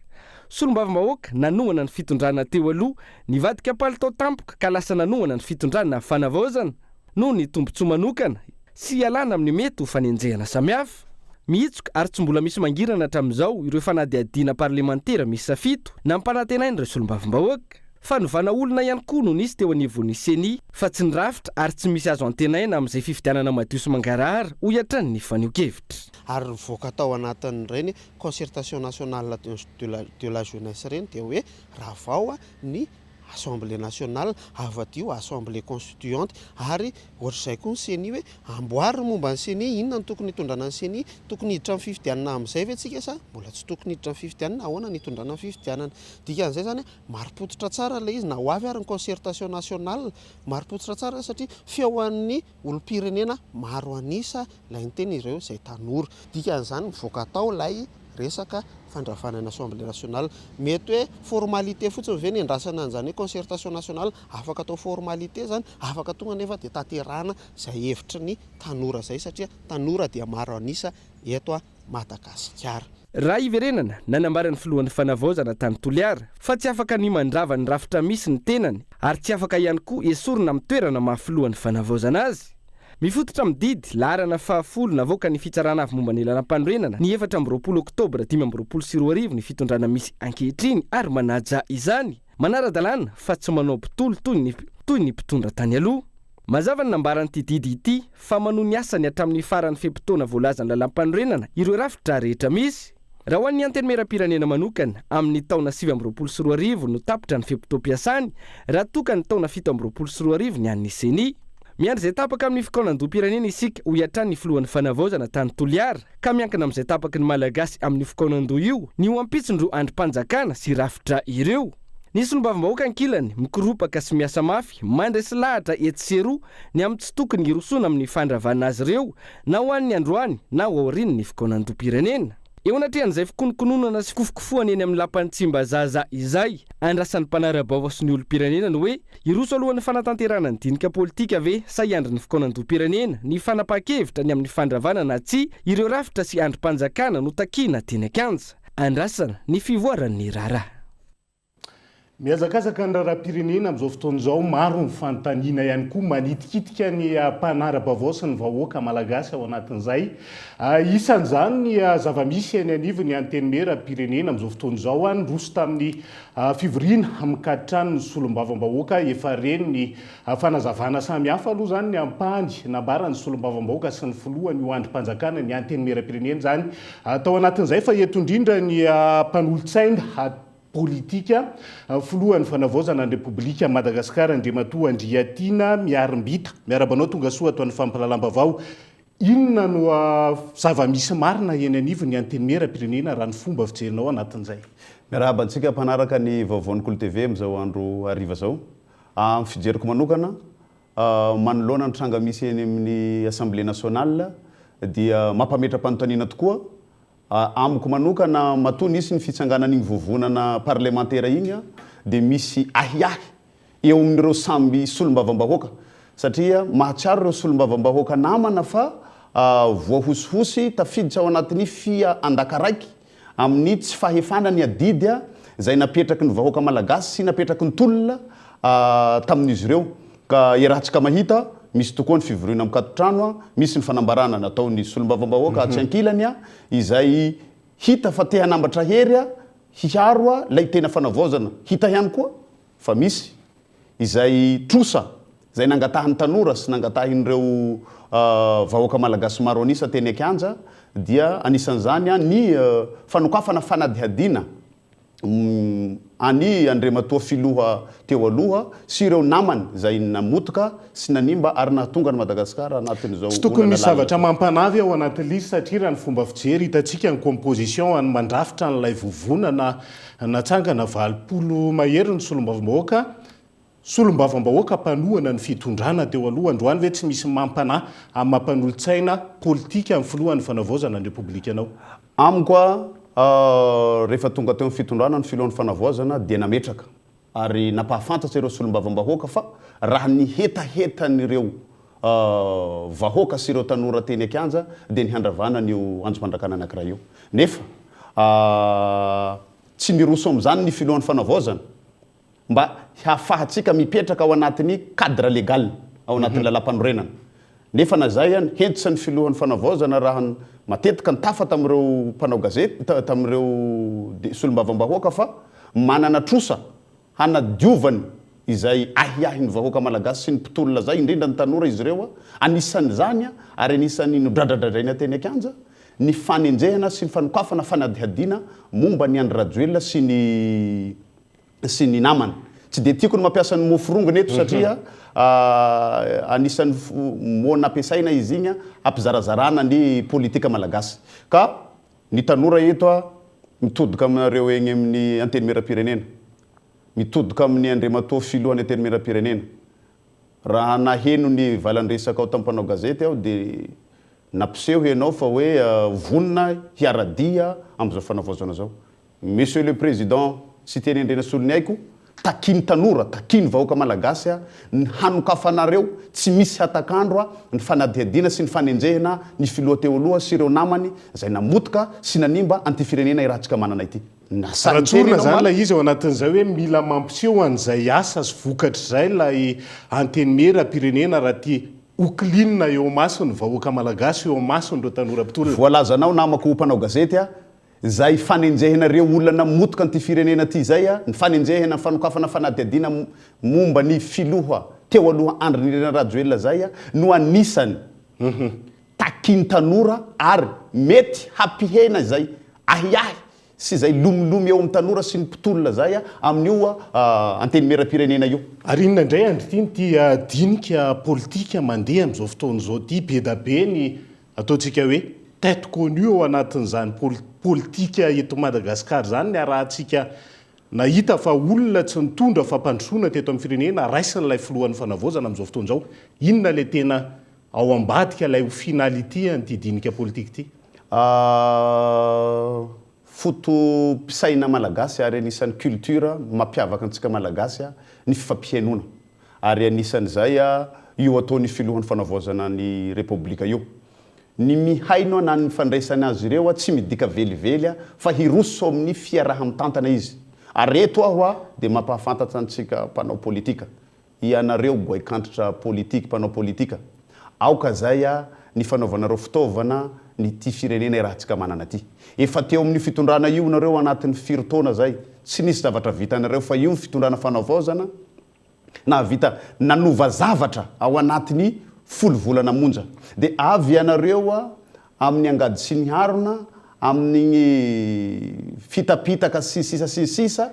Solombavambahoaka nanohana ny fitondrana teo aloha nivadika palitao tampoka ka lasa nanohana ny fitondrana fanavozana no ny tombontsoa manokana sy ialana amin'ny mety ho fanenjehana samihafa. Mihitsoka ary tsy mbola misy mangirana hatramin'izao ireo fanadihadiana parlementera misy 7 nampanantenainy ireo solombavambahoaka. Fanovana olona ihany koa no nisy teo anivon'ny seni fa tsy nirafitra ary tsy misy azo antenaina amin'izay fifidianana madio sy mangarahara ho iatrany ny fanio-kevitra. Ary voaka tao anatin'ireny concertation nationale de la jeunesse reny dia hoe raha vao ny Assemblée nationale avadio Assemblée constituante ary ohatr'izay koa ny seni hoe amboary momba ny seni inona ny tokony hitondrana ny seni tokony hiditra amin'ny fifidianana amin'izay ve tsika sa mbola tsy tokony hiditra amin'ny fifidianana ahoana ny hitondrana amin'ny fifidianana dikan'izay zany maripototra tsara le izy na ho avy ary ny concertation nationale maripototra tsara satria fiahoan'ny olom-pirenena maro anisa lay ny teny ireo izay tanora dikan'izany mivoaka tao lay resaka fandrafanana Assemblée nationale mety hoe formalité fotsiny ve ny andrasana an'izany hoe concertation nationale afaka atao formalité zany afaka tonga nefa dia tanterahana izay hevitry ny tanora izay satria tanora dia maro anisa eto a Madagasikara. Raha iverenana nanambarany filohan'ny fanavaozana tany Toliara fa tsy afaka ny mandrava ny rafitra misy ny tenany ary tsy afaka ihany koa esorina amin'ny toerana mahafilohan'ny fanavaozana azy. Mifototra mididy laharana 10 navoaka ny fitsarana avy momba ny lalam-panorenana ny 24 oktobra 2024 ny fitondrana misy ankehitriny ary manaja izany manara-dalàna fa tsy manao mpitolo toy ny mpitondra tany aloha. Mazava ny nambaran'ity didy ity fa manohy ny asany hatramin'ny faran'ny fepitoana voalazany lalam-panorenana ireo rafitra rehetra misy. Raha ho an'ny anteny meram-pirenena manokana amin'ny taona 2024 no tapitra ny fepitoam-piasany raha toka ny taona 2024 ny an'ny seni. Miandry izay tapaka amin'ny fikaonan-doha-pirenena isika ho iatrany ny filohan'ny fanavaozana tany Toliara ka miankina amin'izay tapaky ny malagasy amin'ny fikaonan-doha io ny ho ampitsindro andrim-panjakana sy rafitra ireo. Ny solombavambahoaka ankilany mikiropaka sy miasa mafy mandresy lahatra etseroa ny amin'ny tsy tokony hirosona amin'ny fandravana azy ireo na ho an'ny androany na ho aoriany ny fikaonan-doha-pirenena. Eo anatrehan'izay fikonokononana sy kofokofohana eny amin'ny lapan'ny Tsimbazaza izay andrasan'ny mpanara-baovao sy ny olom-pirenena no hoe iroso alohan'ny fanatanterana ny dinika politika ve sa iandry ny fikaonan-doha-pirenena ny fanapahan-kevitra ny amin'ny fandravana na tsy ireo rafitra sy andrim-panjakana no takiana teny an-kanja andrasana ny fivoaran'ny raharaha. Miazakazaka ny raharam-pirenena amin'izao fotoan'izao maro ny fanontaniana ihany koa manitikitika ny mpanara-baovao sy ny vahoaka malagasy ao anatin'izay. Isan'izany ny zava-misy any anivony anteny meram-pirenena amin'izao fotoan'izao androso tamin'ny fivoriana mikatitrany ny solombavambahoaka efa reny ny fanazavana samihafa aloha zany ny ampany nambarany solombavambahoaka sy ny filohany ho andrim-panjakana ny anteny meram-pirenena zany. Tao anatin'izay fa eto indrindra ny mpanolo-tsaina politika filohan'ny fanavaozana ny Repoblika Madagasikara Andriamatoa Andriatina miarim-bita miarabanao tonga soa atao ny fampalalam-bavao inona no zava-misy marina eny anivony anteny meram-pirenena raha ny fomba fijerinao anatin'izay. Miarahaba antsika mpanaraka ny vaovaon'ny Kolo TV amin'izao andro hariva zao. Amin'ny fijeriko manokana manoloana ny tranga misy eny amin'ny Assemblée nationale dia mampametra-panontaniana tokoa. Amiko manokana matoa nisy ny fitsanganan'igny vovonana parlementaire igny dia misy ahiahy eo amin'ireo samby solombavambahoaka satria mahatsiaro ireo solombavambahoaka namana fa voahosihosy tafiditra ao anatin'ny fia andakaraiky amin'ny tsy fahefana ny adidy izay napetraky ny vahoaka malagasy sy napetraky ny tolona tamin'izy ireo ka iarahantsika mahita misy tokoa ny fivoriana mikatotrano misy ny fanambarana nataony solombavambahoaka tsy ankilany izay hita fa te hanambatra hery hiaro lay tena fanavaozana hita ihany koa fa misy izay trosa izay nangatahan'ny tanora sy nangatahin'ireo vahoaka malagasy maro anisa teny akianja dia anisan'izany ny fanokafana fanadihadiana ani Andriamatoa filoha teo aloha sy ireo namany izay namotoka sy nanimba ary nahatonga ny Madagasikara anatin'izao. Tsy tokony misy zavatra mampanavy ao anaty lisy satria raha ny fomba fijery hitantsika ny composition any mandrafitra n'ilay vovonana natsangana 20 mahery ny solombavambahoaka. Solombavambahoaka mpanohana ny fitondrana teo aloha androany ve tsy misy mampana amin'ny mampanolo-tsaina politika amin'ny filohan'ny fanavaozana ny Repoblika anao. Amiko rehefa tonga teo amin'ny fitondrana ny filohan'ny fanavoazana dia nametraka ary nampahafantatsa ireo solombavam-bahoaka fa raha ny hetahetan'ireo vahoaka sy ireo tanora teny akanja dia ny handravana nyo anjo-mandrakana anakiraha io nefa tsy miroso amin'izany ny filohan'ny fanavoazana mba hafahatsika mipetraka ao anatin'ny cadre légal ao anatin'ny lalam-panorenana nefa na zay any hentisa ny filohan'ny fanavoazana raha matetika nitafa tamin'ireo mpanao gazety tamin'ireo solombavam-bahoaka fa manana trosa hanadiovany izay ahiahy ny vahoaka malagasy sy ny mpitolona zay indrindra ny tanora izy ireo anisan'ny zany ary anisan'ny nodradradradraina teny akanja ny fanenjehana sy ny fanokafana fanadihadiana momba ny Andry Rajoelina sy ny namany tsy de tiako ny mampiasa ny mofirongony eto satria anisan'ny moana ampiasaina izy igny ampizarazarana ny politika malagasy ka ny tanora eto mitodika aminareo egny amin'ny anteny mera-pirenena mitodika amin'ny Andriamatoa filohan'ny anteny mera-pirenena raha naheno ny valandresaka ao tampanao gazety aho dia nampiseho ianao fa hoe vonina hiaradia amin'izao fanavoazana zao monsieur le président sy teny endrena solony aiko takiny tanora takiny vahoaka malagasy ny hanokafanareo tsy misy hatakandro ny fanadihadiana sy ny fanenjehana ny filoha teo aloha sy ireo namany zay namotika sy nanimba antifirenena irahantsika manana ity ratsorina zany la izy ao anatin'izay hoe mila mampiseho an'izay asa sy vokatra zay lay anteny mera-pirenena raha ty okilinina eo masony vahoaka malagasy eo masony reo tanora mpitolona voalazanao namako mpanao gazety zay fanenjehanareo olona namotika anty firenena ty zay ny fanenjehana fanokafana fanadihadiana momba ny filoha teo aloha Andry Nirina Rajoelina zay no anisany takiny tanora ary mety hampihena zay ahiahy sy zay lomilomy eo amin'ny tanora sy ny mpitolona zay amin'io anteny mera-pirenena io ary inona indray andritiny ty dinika politika mandeha amin'izao fotoan'izao ty be da be ny ataontsika hoe tête connue ao anatin'izany politika eto Madagasikara zany ny arahantsika nahita fa olona tsy nitondra fampandrosoana teto amin'ny firenena raisin'ilay filohan'ny fanavoazana amin'izao fotoan'izao inona le tena ao ambadika ilay finalité an'ity dinika politika ty fotom-pisaina malagasy ary anisan'ny culture mampiavaka antsika malagasy ny fifampihenona ary anisan'izay io ataon'ny filohan'ny fanavoazana ny repoblika io ny mihaino na ny fandraisana azy ireo tsy midika velively fa hiroso amin'ny fiaraha-mitantana izy ary eto aho dia mampahafantatra antsika mpanao politika ianareo goaikantritra politika mpanao politika aoka zay ny fanaovanareo fitaovana ny ty firenena irahantsika manana ty efa teo amin'ny fitondrana io nareo anatin'ny firotaona zay tsy nisy zavatra vitanareo fa io ny fitondrana fanavaozana na vita nanova zavatra ao anatiny folo volana monja dia avy ianareo amin'ny angady sy ny harona amin'ny fitapitaka sisa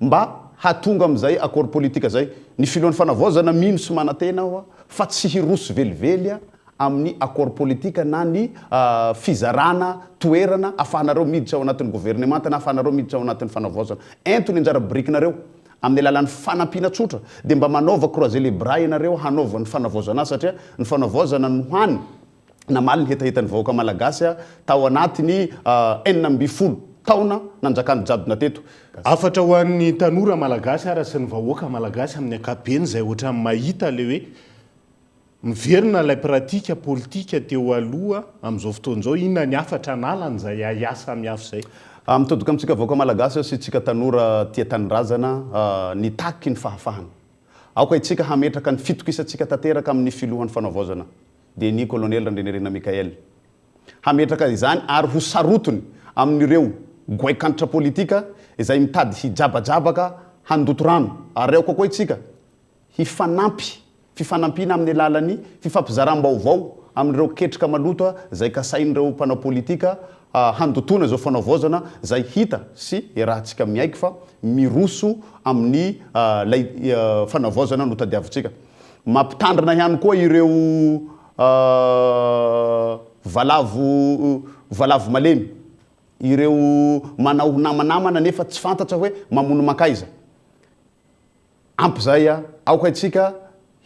mba hatonga amin'izay accord politika zay ny filohan'ny fanavaozana mino sy manantena aho fa tsy hiroso velively amin'ny accord politika na ny fizarana toerana afahanareo miditra ao anatin'ny gouvernement na afahanareo miditra ao anatin'ny fanavaozana entony anjara brikinareo amin'ny alalan'ny fanampiana tsotra dia mba manaova croiser les bras ianareo hanaova ny fanavaozana satria ny fanavaozana no hany namaly ny hetaheta ny vahoaka malagasy tao anatiny 40 taona nanjakany jadona teto afatra ho an'ny tanora malagasy ara sy ny vahoaka malagasy amin'ny ankapeny zay ohatra mahita le hoe miverina ilay pratika politika teo aloha amin'izao fotoan'izao inona ny afatra analany zay ahiasa amihafa zay mitodika amintsika vahoaka malagasy sy tsika tanora tia tanindrazana ny taky ny fahafahana aoka itsika hametraka ny fitokisantsika tanteraka amin'ny filohan'ny fanavaozana dia ny colonel Randrenirina Mikael hametraka izany ary ho sarotony amin'ireo goaikantritra politika izay mitady hijabajabaka handoto rano ary aoka koa itsika fifanampiana amin'ny alalan'ny fifampizaram-baovao amin'ireo ketrika maloto zay kasain'ireo mpanao politika handotona zao fanavaozana zay hita sy irahantsika miaiky fa miroso amin'ny lay fanavaozana no tadiavintsika mampitandrina ihany koa ireo valavo malemy ireo manao namanamana nefa tsy fantatra hoe mamono makaiza ampy zay aoka itsika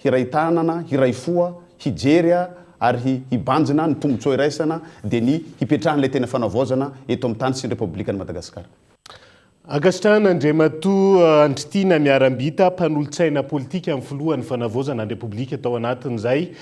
hiray tanana hiray foa hijery ary hibanjina ny tombotsoa iraisana dia ny hipetrahan'ilay tena fanavaozana eto amin'ny tany sy ny republikan'i Madagasikara. Agasitrana Andriamatoa Andritina miarambita mpanolo-tsaina politika amin'ny filohan'ny fanavaozana ny republika tao anatin'izay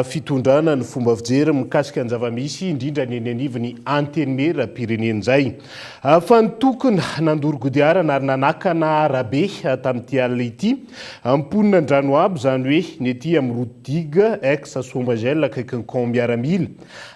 fitondrana ny fomba fijery mikasika ny zavamisy indrindra ny anivon'ny antenimera-pirenena izay. Fa nitokona nandoro-godiarana ary nanakana arabe tamin'ity alina ity amponina andrano aby izany hoe ny ety amin'ny Rodiga ex-Sombagel akaikin'ny camp miaramila.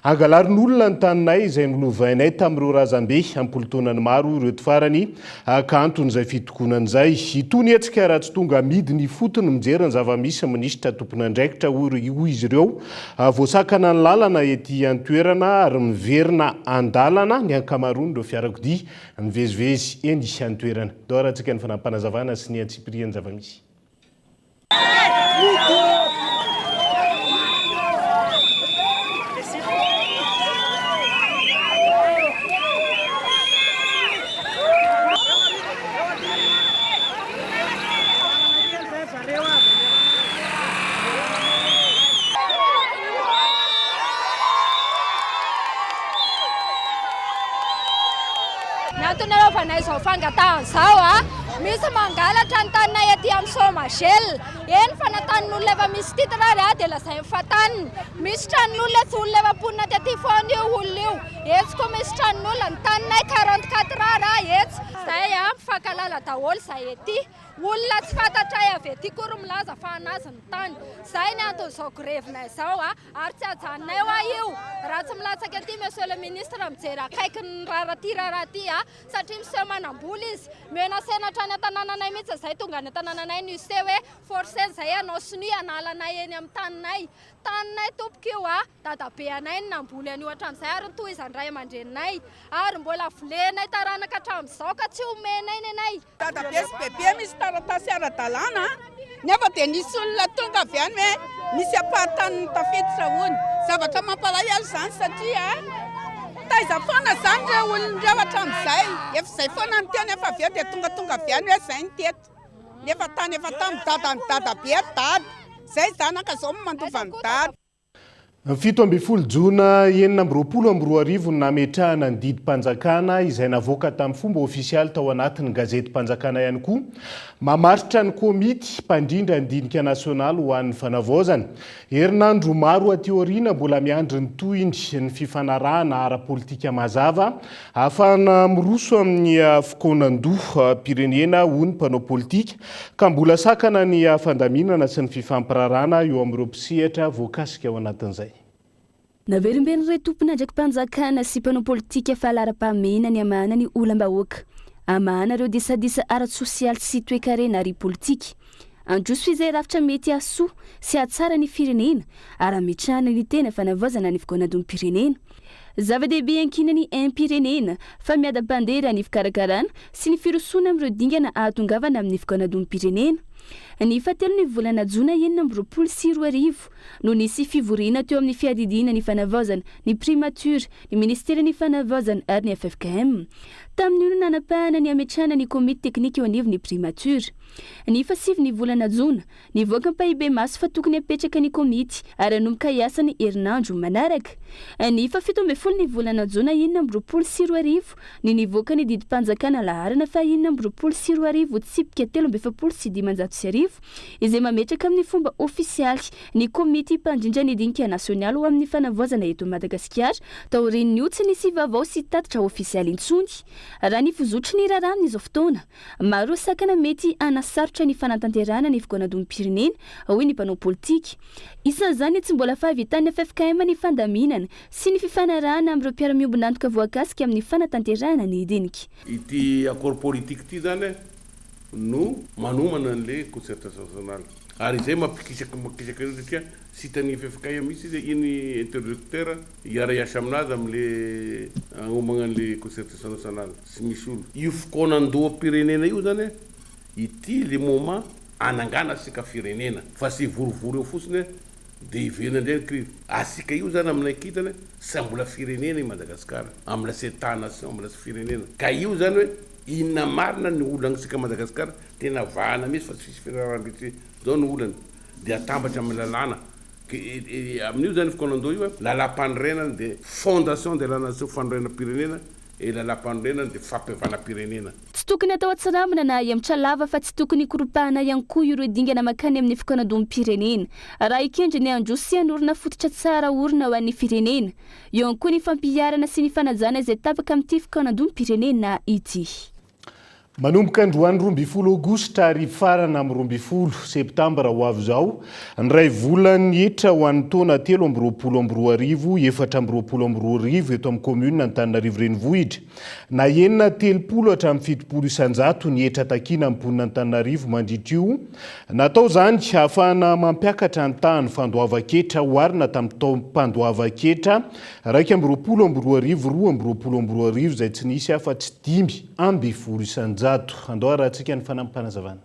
Angalarin'olona ny taninay izay nolovainay tamin'ireo razambe ampolontaonany maro ireo farany ka anton'izay fitokonan'izay. Itony hetsika raha tsy tonga midiny fotony mijery ny zavamisy minisitra tompon'andraikitra hoy izy ireo voasakana ny lalana ety antoerana ary miverina andalana ny ankamaroany ireo fiarakodia mivezivezy eny antoerana. Dao rahantsika ny fanampanazavana sy ny antsipirian'ny zavamisy. Natunareo fanay zao fangatahana zao misy mangalatra ny taninay aty amin'ny Sombagel. Eny fa natanin'olona efa misy titrary dia lazay mifataniny. Misy tranon'olona tsy olona efa ponina taty foana io olona io. Etsy koa misy tranon'olona ny taninay 44 ary etsy. Zay mifankalala daholo zay ety. Olona tsy fantatray avy ety kory milaza fa anazy ny tany. Zay ny anton'izao grevinay zao ary tsy hajanonay hoa io. Raha tsy milatsaka aty monsieur le ministre mijery akaiky ny raraty satria miseho manambola izy. Mena senatra any an-tanànanay mihitsy zay tonga any an-tanànanay nuse hoe forcen zay anao siny analanay eny amin'ny taninay. Taninay tompoko io dadabe anay ny namboly an'io hatramin'izay ary tohizandray aman-dreninay ary mbola volenay taranaka hatramin'izao ka tsy omenay ny anay. Dadabe sy bebe misy taratasy ara-dalàna nefa dia nisy olona tonga avy any hoe misy apartany tafiditra hono. Zavatra mampalahelo zany satria taiza foana zany reo olon'ireo hatramin'izay efa izay foana ny teny efa avy eo dia tonga avy any hoe zay ny teto. Nefa tany efa tamin'ny dadabe dada. Zay zanaka zao mandova ny dada. 7 Jona 2020 nametrahana ny didim-panjakana izay navoaka tamin'ny fomba ofisialy tao anatin'ny gazety-panjakana ihany koa mamaritra ny komity mpandrindra ny dinika nasionaly ho an'ny fanavaozana. Herinandro maro aty aoriana mbola miandry ny tohindry ny fifanarahana ara-politika mazava ahafahana miroso amin'ny fokonan-doha pirenena ho ny mpanao politika ka mbola sakana ny fandaminana sy ny fifampirarana eo amin'ireo mpisehatra voakasika ao anatin'izay. Naverimben'ny re tompon'andraky mpanjakana sy mpanao politika fa lara-pamena ny amana ny olam-bahoaka. Amana ireo disadisa ara-sosialy sy toe-karena ary politika. Androso izay rafitra mety asoa sy atsara ny firenena ary ametrahana ny tena fanavaozana ny fikoanadon'ny pirenena. Zava-dehibe ankina ny impirenena fa miada-bandera ny fikarakarana sy ny firosona amin'ireo dingana ahatongavana amin'ny fikoanadon'ny pirenena. Ny fahatelon'ny volana Jona 2024 no nisy fivoriana teo amin'ny fiadidina ny fanavaozana ny primature ny ministera ny fanavaozana ary ny FFKM. Tamin'io nanapahana ny ametrahana ny komity teknika eo anivon'ny primature. Ny fasivy ny volana Jona nivoaka ny pahibe maso fa tokony apetraka ny komity ary anomboka hiasa ny herinandro manaraka. Ny fa-17 ny volana Jona 2024 ny nivoaka ny didim-panjakana laharana fa 2024 tsipika 3 izay mametraka amin'ny fomba ofisialy ny komity mpandrindra ny dinika nasionaly ho amin'ny fanavaozana eto Madagasikara taorian'io tsy nisy vaovao sy tatitra ofisialy intsony. Raha ny fizotry ny raraminy izao fotoana maro sakana mety anasarotra ny fanatanterahana ny fikoanadon'ny pirenena hoy ny mpanao politika. Isan'izany tsy mbola fahavitan'ny FFKM ny fandaminana sy ny fifanarahana amin'ireo mpiara-miombonantoka voakasika amin'ny fanatanterahana ny dinika. Ity accord politique ity zany no manomana an'le concertation nationale ary izay mampikisaka io satria sy hitany FFKM misy izy iny interlocuteur hiara-iasa aminazy amin'le agnomagna an'le concertation nationale sy misy olo io fikoanan-doha pirenena io zany ity le moment anangana sika firenena fa sy vorovory eo fotsiny dia hiverina indray ny crise asika io zany aminay kitana sy mbola firenena i Madagasikara amina setat nation mbola sy firenena ka io zany hoe inona marina ny olana sika Madagasikara tena vahana misy fa tsy fisy firarambitsy zao ny olana dia atambatra amin'ny lalàna amin'io zany fokonandoha io lalam-panorenana de fondation de la nation fanorenam-pirenena e lalam-panorenana de fampiavana-pirenena. Tsy tokony atao atsaramana na hiamitra lava fa tsy tokony koropahana ihany koa ireo dingana makany amin'ny fokonadom-pirenena. Raha ikendry ny androsiany orona fototra tsara orona ho an'ny firenena. Eo ihany koa ny fampiarana sy ny fanajana izay tapaka amin'ity fokonadom-pirenena ity. Manomboka androany 12 aogositra ary farana amin'ny 12 septambra ho avy zao ny ray volany etra ho an'ny taona 324 424 eto amin'ny commune Antananarivo renivohitra na enina 30 hatramin'ny 70 isanjato ny etra takina amin'ny ponina Antananarivo mandritra io natao zany ahafahana mampiakatra ny tany fandoava-ketra oharina tamin'ny taom-pandoava-ketra 224 izay tsy nisy afa-tsy 5 isanjato. Andao rahantsika ny fanampanazavana.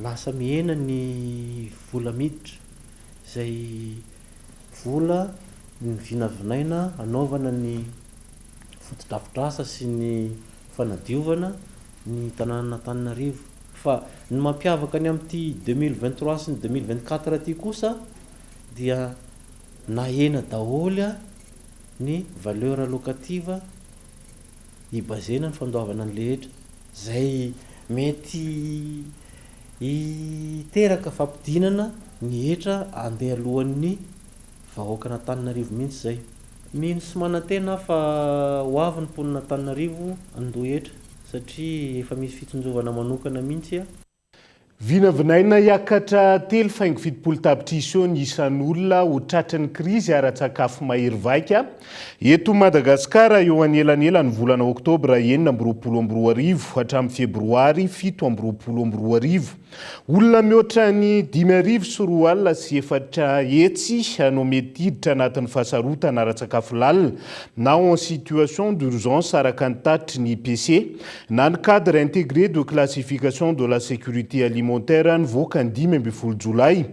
Lasa mihena ny vola miditra izay vola ny vinavinaina anaovana ny fotodrafitrasa sy ny fanadiovana ny tanàna Antananarivo. Fa ny mampiavaka ny amin'ity 2023 sy ny 2024 ity kosa dia nahena daholo ny valeur locative ibazena ny fandoavana ny lehetra zay mety iteraka fampidinana ny etra andeha alohan'ny vahoaka Antananarivo mihitsy zay. Mino sy manantena fa ho avy ny ponina Antananarivo andohetra satria efa misy fitonjovana manokana mihitsy a. Vinavinaina hiakatra 3.70 tapitrisa ny isan'olona ho tratran'ny krizy ara-tsakafo mahery vaika eto Madagasikara eo anelanela ny volana oktobra 9 hatramin'ny febroary 7 olona mihoatra ny 5,000 sy 4 alina sy 4 hetsy no mety hiditra anatin'ny fahasarotana ara-tsakafo lalina na en situation d'urgence araka ny tatitry ny IPC na ny cadre intégré de classification de la sécurité alimentaire nivoaka ny 15 jolay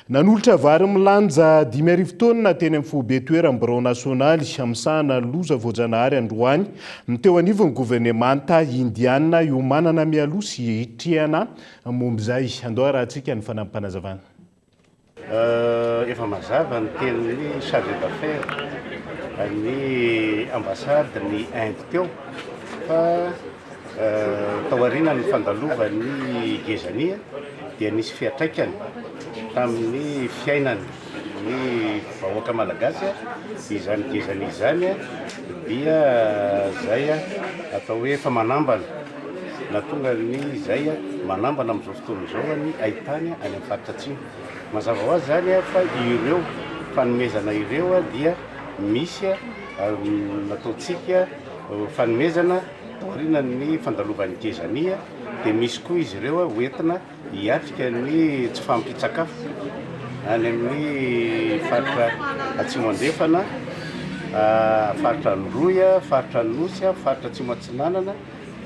nanolotra vary milanja 5,000 taonina teny amin'ny Fobeatoera Birao Nasionaly amsahana loza voajanahary androany ny teo anivon'ny gouvernemanta indiana io manana mialoha sy hitrihana momby izay. Andao rahantsika ny fanampanazavana. Efa mazava ny tenin'ny chargé d'affaires ny ambassade ny Inde teo fa taoriana ny fandalovan'ny Gezania dia nisy fiatraikany tamin'ny fiainany ny vahoaka malagasy izany Gezania izany dia zay atao hoe fa manambana na tonga ny zay manambana amin'izao fotoana izao ny ahitany any amin'ny faritra atsimo. Mazava ho azy zany fa ireo fanomezana ireo dia misy nataontsika fanomezana taoriana ny fandalovan'ny Gezania dia misy koa izy ireo hoentina hiatrika ny tsy fampitsakafo any amin'ny faritra atsimo andefana, faritra Noroya, faritra Nosy, faritra atsimo atsinanana,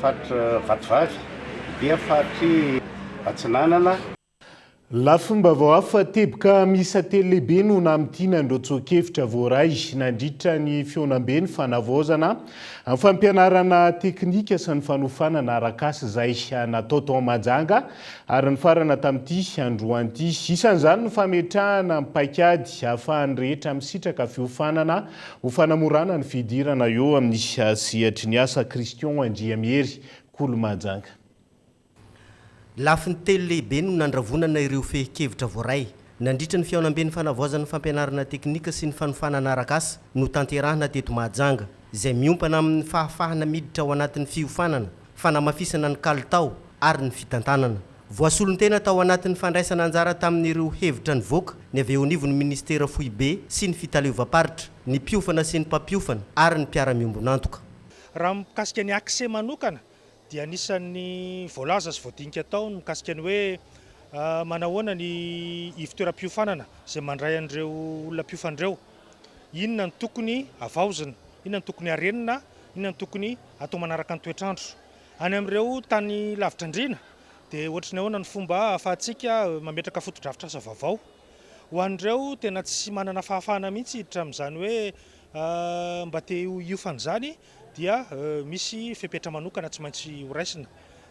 faritra Vatovavy dia faritry atsinanana. Lafomba vao hafa teboka misa telo lehibe no namitiana andro tsoakevitra voaray nandritra ny fionam-be ny fanavaozana amin'ny fampianarana teknika sy ny fanofanana arakasa izay natao tao Mahajanga ary ny farana tamin'ity androan'ity. Isan'izany ny fametrahana amin'ny paikady ahafahany rehetra misitraka fiofanana ho fanamorana ny fidirana eo amin'ny sehatry ny asa Christian Andriamihery Kolo Mahajanga. Lafiny telo lehibe no nandravonana ireo fehi-kevitra voaray nandritra ny fiaonam-be ny fanavaozana fampianarana teknika sy ny fanofanana arakasa no tanterahana teto Mahajanga izay miompana amin'ny fahafahana miditra ao anatin'ny fiofanana, fanamafisana ny kalitao ary ny fitantanana. Voasolon-tena tao anatin'ny fandraisana anjara tamin'ireo hevitra ny voaka ny avy eo anivon'ny ministera foibe sy ny fitaleovam-paritra, ny piofana sy ny mpampiofana ary ny mpiara-miombonantoka. Raha mikasika ny akse manokana dia anisan'ny voalaza sy voadinika tao mikasika ny hoe manahoana ny ivitoeram-piofanana izay mandray an'ireo olona piofandreo. Inona ny tokony avaozana, inona ny tokony harenina, inona ny tokony atao manaraka ny toetrandro. Any amin'ireo tany lavitra andrina dia ohatrany ahoana ny fomba ahafahantsika mametraka fotodrafitrasa vaovao. Ho an'ireo tena tsy manana fahafahana mihitsy hiditra amin'izany hoe mba te hiofan'izany dia misy fepetra manokana tsy maintsy horaisina.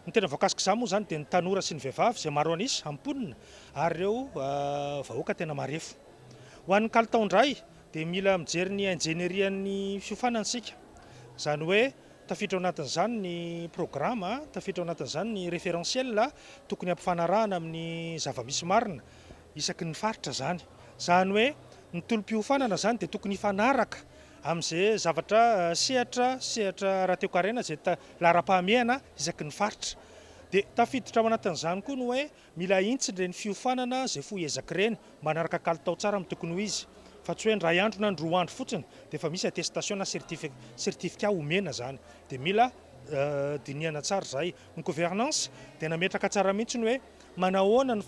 Ny tena voakasika izany moa zany dia ny tanora sy ny vehivavy izay maro anisy amponina ary ireo vahoaka tena marefo. ho an'ny kalitaondray dia mila mijery ny ingénierian'ny fiofanantsika, zany hoe tafiditra ao anatin'izany ny programme, tafiditra ao anatin'izany ny référentiel tokony ampifanarahana amin'ny zava-misy marina isaky ny faritra zany hoe ny tolom-piofanana zany dia tokony hifanaraka amin'izay zavatra sehatra raha teo karena zay lara-pahamehana isaky ny faritra. Dia tafiditra ao anatin'izany koa no hoe mila intsy ireny fiofanana zay foezaka ireny manaraka kalitao tsara amin'ny tokony ho izy, fa tsy hoe ndray andro na ndroa andro fotsiny dia fa misy attestation na certificat omena zany, dia mila dinihana tsara zay. Ny gouvernance dia nametraka tsara mihitsy ny hoe manahoana ny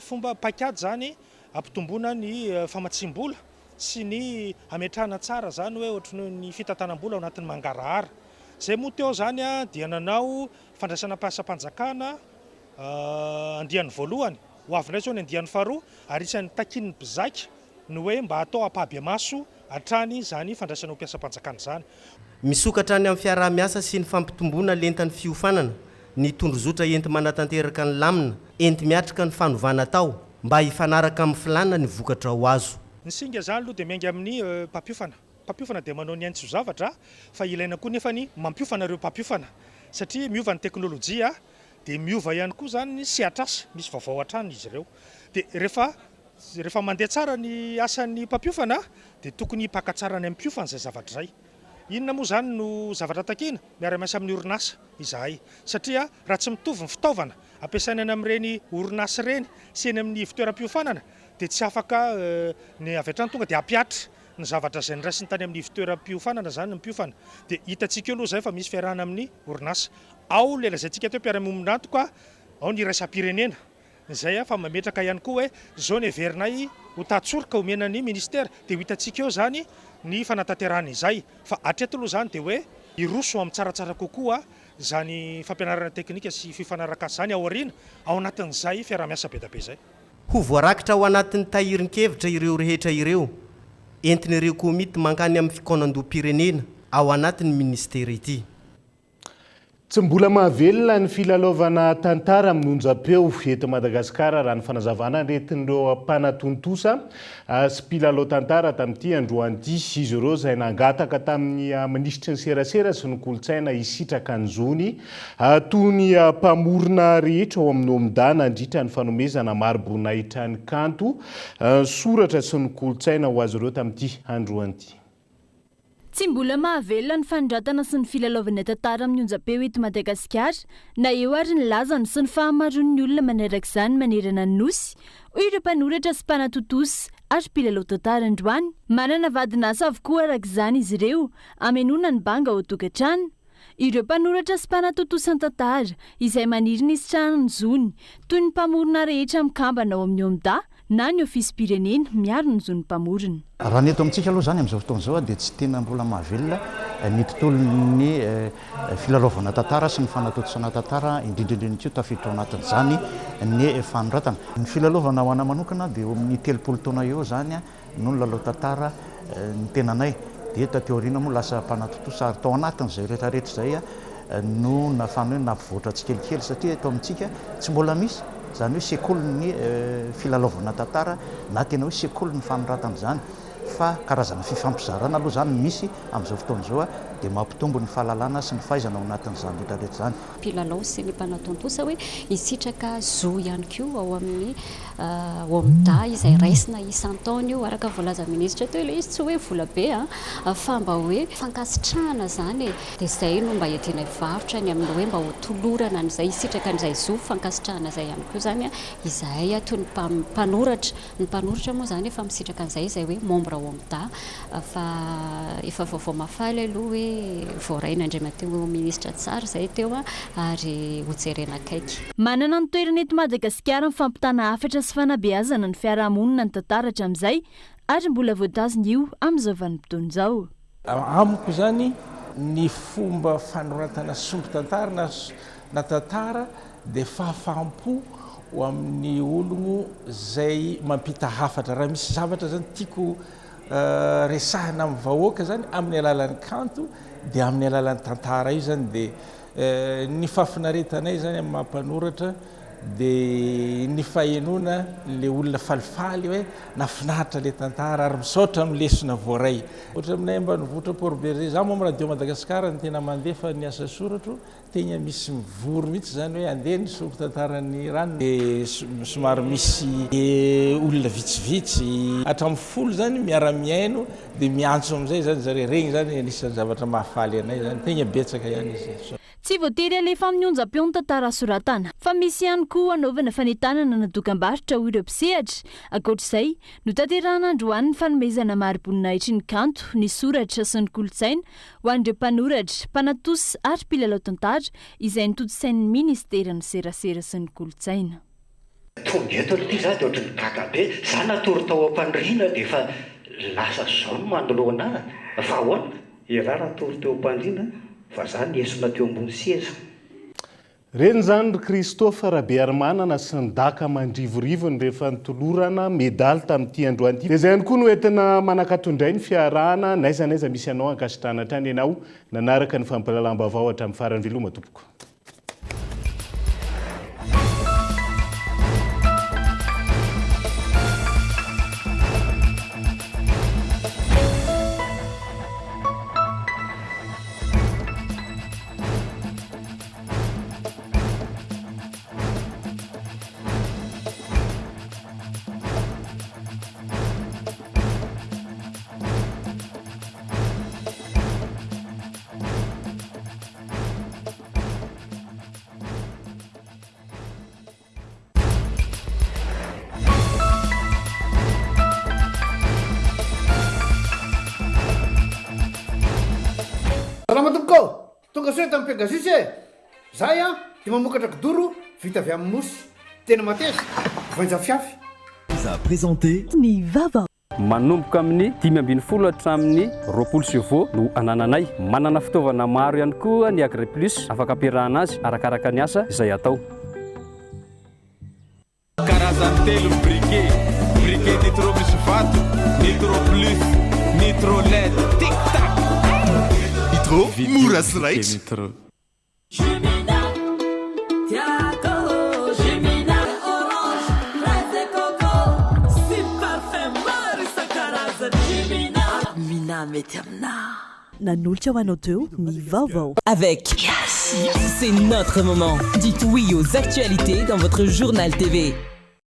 fomba paikady zany ampitomboana ny famatsim-bola sy ny ametrahana tsara zany hoe ohatry ny fitantanam-bola ao anatin'ny mangarahara. Zay moa teo zany dia nanao fandraisana pasam-panjakana andian'ny voalohany, ho avy indray zao ny andian'ny faharoa, ary isan'ny takin'ny mpizaika ny hoe mba atao ampahabe-maso hatrany zany fandraisana ho mpiasam-panjakana zany. Misokatra any amin'ny fiaraha-miasa sy ny fampitomboana lentan'ny fiofanana, ny tondrozotra enti manatanteraka ny lamina, enti miatrika ny fanovana tao mba hifanaraka amin'ny filana ny vokatra ho azo. Ny singa zany aloha dia miainga amin'ny mpampiofana dia manao ny aintso zavatra, fa ilaina koa nefa ny mampiofana ireo mpampiofana, satria miova ny teknôlôjia dia miova ihany koa zany ny sehatrasa, misy vaovao hatrany izy ireo. Dia rehefa mandeha tsara ny asan'ny mpampiofana dia tokony hipaka tsara ny ampiofana izay zavatra izay. Inona moa zany no zavatra takina miara-miasa amin'ny orinasa izahay, satria raha tsy mitovy ny fitaovana ampiasaina any amin'ireny orinasa ireny sy eny amin'ny fitoeram-piofanana dia tsy afaka ny avy hatrany tonga dia hampiatra ny zavatra izay niraisiny tany amin'ny fitoeram-piofanana zany ny mpiofana. Dia hitantsika eo aloha zay fa misy fiarahana amin'ny orinasa, ao le lazaintsika teo mpiara-miombonantoka, ao ny iraisam-pirenena. Izay fa mametraka ihany koa hoe zao ny heverinay ho tatsoroka omenan'ny ministère, dia hitantsika eo zany ny fanatanterahana izay. Fa hatreto aloha zany dia hoe hiroso amin'ny tsaratsara kokoa zany fampianarana teknika sy fifanaraka zany ao aoriana ao anatin'izay fiaraha-miasa be da be zay. Ho voarakitra ao anatin'ny tahirin-kevitra ireo rehetra ireo, entin'ireo komity mankany amin'ny fikaonandoam-pirenena ao anatin'ny ministera ity. Tsy mbola mahavelona ny filalaovana tantara amin'onjam-peo eto Madagasikara raha ny fanazavana retin'ireo mpanatontosa sy mpilalao tantara tamin'ity androany izy ireo izay nangataka tamin'ny ministry ny serasera sy ny kolontsaina hisitraka ny zony toy ny mpamorona rehetra ao amin'ny omdana nandritra ny fanomezana maro-boninahitra ny kanto, soratra sy ny kolontsaina ho azy ireo tamin'ity androany ity. Tsy mbola mahavelona ny fanondratana sy ny filalaovana tantara amin'ny onjam-peo eto Madagasikara, na eo ary ny lazany sy ny fahamaroan'ny olona maneraka izany manerana ny nosy, ireo mpanoratra sy mpanatontosy ary mpilalao tantara androany. Manana vadin'asa avokoa araka izany izy ireo, hamelona ny banga ao tokantrano. Ireo mpanoratra sy mpanatontosy tantara izay maniry ny isitrahana ny zony, toy ny mpamorona rehetra mikambana ao amin'ny omda na ny ofisy pirenena miaro ny zony mpamorona. Raha ny eto amintsika aloha zany amin'izao fotoana izao dia tsy tena mbola mahavelona ny tontolon'ny filalaovana tantara sy ny fanatontosana tantara, indrindrindrindra tsy tafiditra ao anatin'izany ny fanoratana. Ny filalaovana ho ana manokana dia eo amin'ny 3 taona eo zany no ny lalao tantara ny tenanay. Dia tateoriana moa lasa mpanatotosa ary tao anatin'izay rehetrarehetra izay no nafany hoe nampivoatra tsikelikely, satria eto amintsika tsy mbola misy zany hoe sekoly filalaovana tantara na tena hoe sekoly ny fanoratana zany, fa karazana fifampizarana aloha zany misy amin'izao fotoana izao dia mampitombo ny fahalalana sy ny fahaizana ao anatin'izany rehetrarehetra zany. Mpilalao sy ny mpanatontosa hoe hisitraka zo ihany koa ao amin'ny omda izay raisina isan-taona io araka voalaza ministra teo ilay izy tsy hoe vola be fa mba hoe fankasitrahana zany dia izay no mba hiadiana varotra ny amin'ny hoe mba ho tolorana n'izay hisitraka n'izay zo fankasitrahana izay ihany koa zany izay toy ny mpanoratra moa zany efa misitraka an'izay izay hoe membre omda, fa efa vaovao mafaly aloha hoe voaraina andriamateo ministra tsara izay teo ary hojerena akaiky. Manana ny toerana eto Madagasikara mifampitana hafatra sy fanabeazana ny fiarahamonina ny tantaratra amin'izay ary mbola voatazona io amin'izao vanim-potoana izao. Amiko zany ny fomba fanoratana sombin-tantara na tantara dia fahafaham-po ho amin'ny ologno izay mampita hafatra. Raha misy zavatra zany tiako resahana amin'ny vahoaka zany amin'ny alalan'ny kanto dia amin'ny alalan'ny tantara io zany dia ny fafinaretanay zany amin'ny mampanoratra dia ny fahenona le olona falifaly hoe nafinaritra le tantara ary misaotra amin'ny lesona voaray ohatra aminay ambanivohitra Port Berger za moa amin'ny radio Madagasikara ny tena mandefa ny asa soratro tena misy mivory mihitsy zany hoe andeha ny sopy tantarany rano dia somary misy olona vitsivitsy hatramin'ny folo zany miara-miaino dia miantso amin'izay zany zareo regny zany anisan'ny zavatra mahafaly anay zany tena betsaka ihany izy. Tsy voatery alefa amin'ny onjam-peo ny tantara soratana fa misy ihany koa anaovana fanentanana na dokam-barotra ho ireo mpisehatra. Ankoatr'izay no tanterahana androany ny fanomezana mari-boninahitry ny kanto, ny soratra sy ny kolontsaina ho an'ireo mpanoratra, mpanatosy ary mpilalao tantara izay notodisain'ny ministera ny serasera sy ny kolontsaina. Tonga eto aloha ity za dia ohatran'ny gaga be za natory tao am-pandriana dia efa lasa zao no manoloana fa ahoana iaraha natory teo am-pandriana fa za niesona teo ambony seza. Reny zany ry Christophe Rabearmanana sy ny daka mandrivorivony rehefa nitolorana medaly tamin'ity androany ity. Dia izay ihany koa no entina manakatondray ny fiarahana n'aiza misy anao ankasitrahana hatrany ianao nanaraka ny fampalalam-baovao hatramin'ny farany veloma tompoko. Tonga soe tamin'ny Pegasus e. Zay dia mamokatra kidoro vita avy amin'ny mosy. Tena mateza, voanja fiafy. Za présenté ny vava. Manomboka amin'ny 5.20 hatramin'ny 20 chevaux no anananay. Manana fitaovana maro ihany koa ny Agri Plus afaka ampiarahana azy arakaraka ny asa izay atao. Karazany telo briquet, briquet nitro misy vato, nitro plus, nitro led, tic tac. Nitro mora sy raitra. Jumina, Tiago, Jumina, orange, fraise et coco, si parfum maro isan-karazany Jumina. Mina mety amina. Nanolotra ho anao teo ny vaovao. Avec Yes, c'est notre moment. Dites oui aux actualités dans votre journal TV.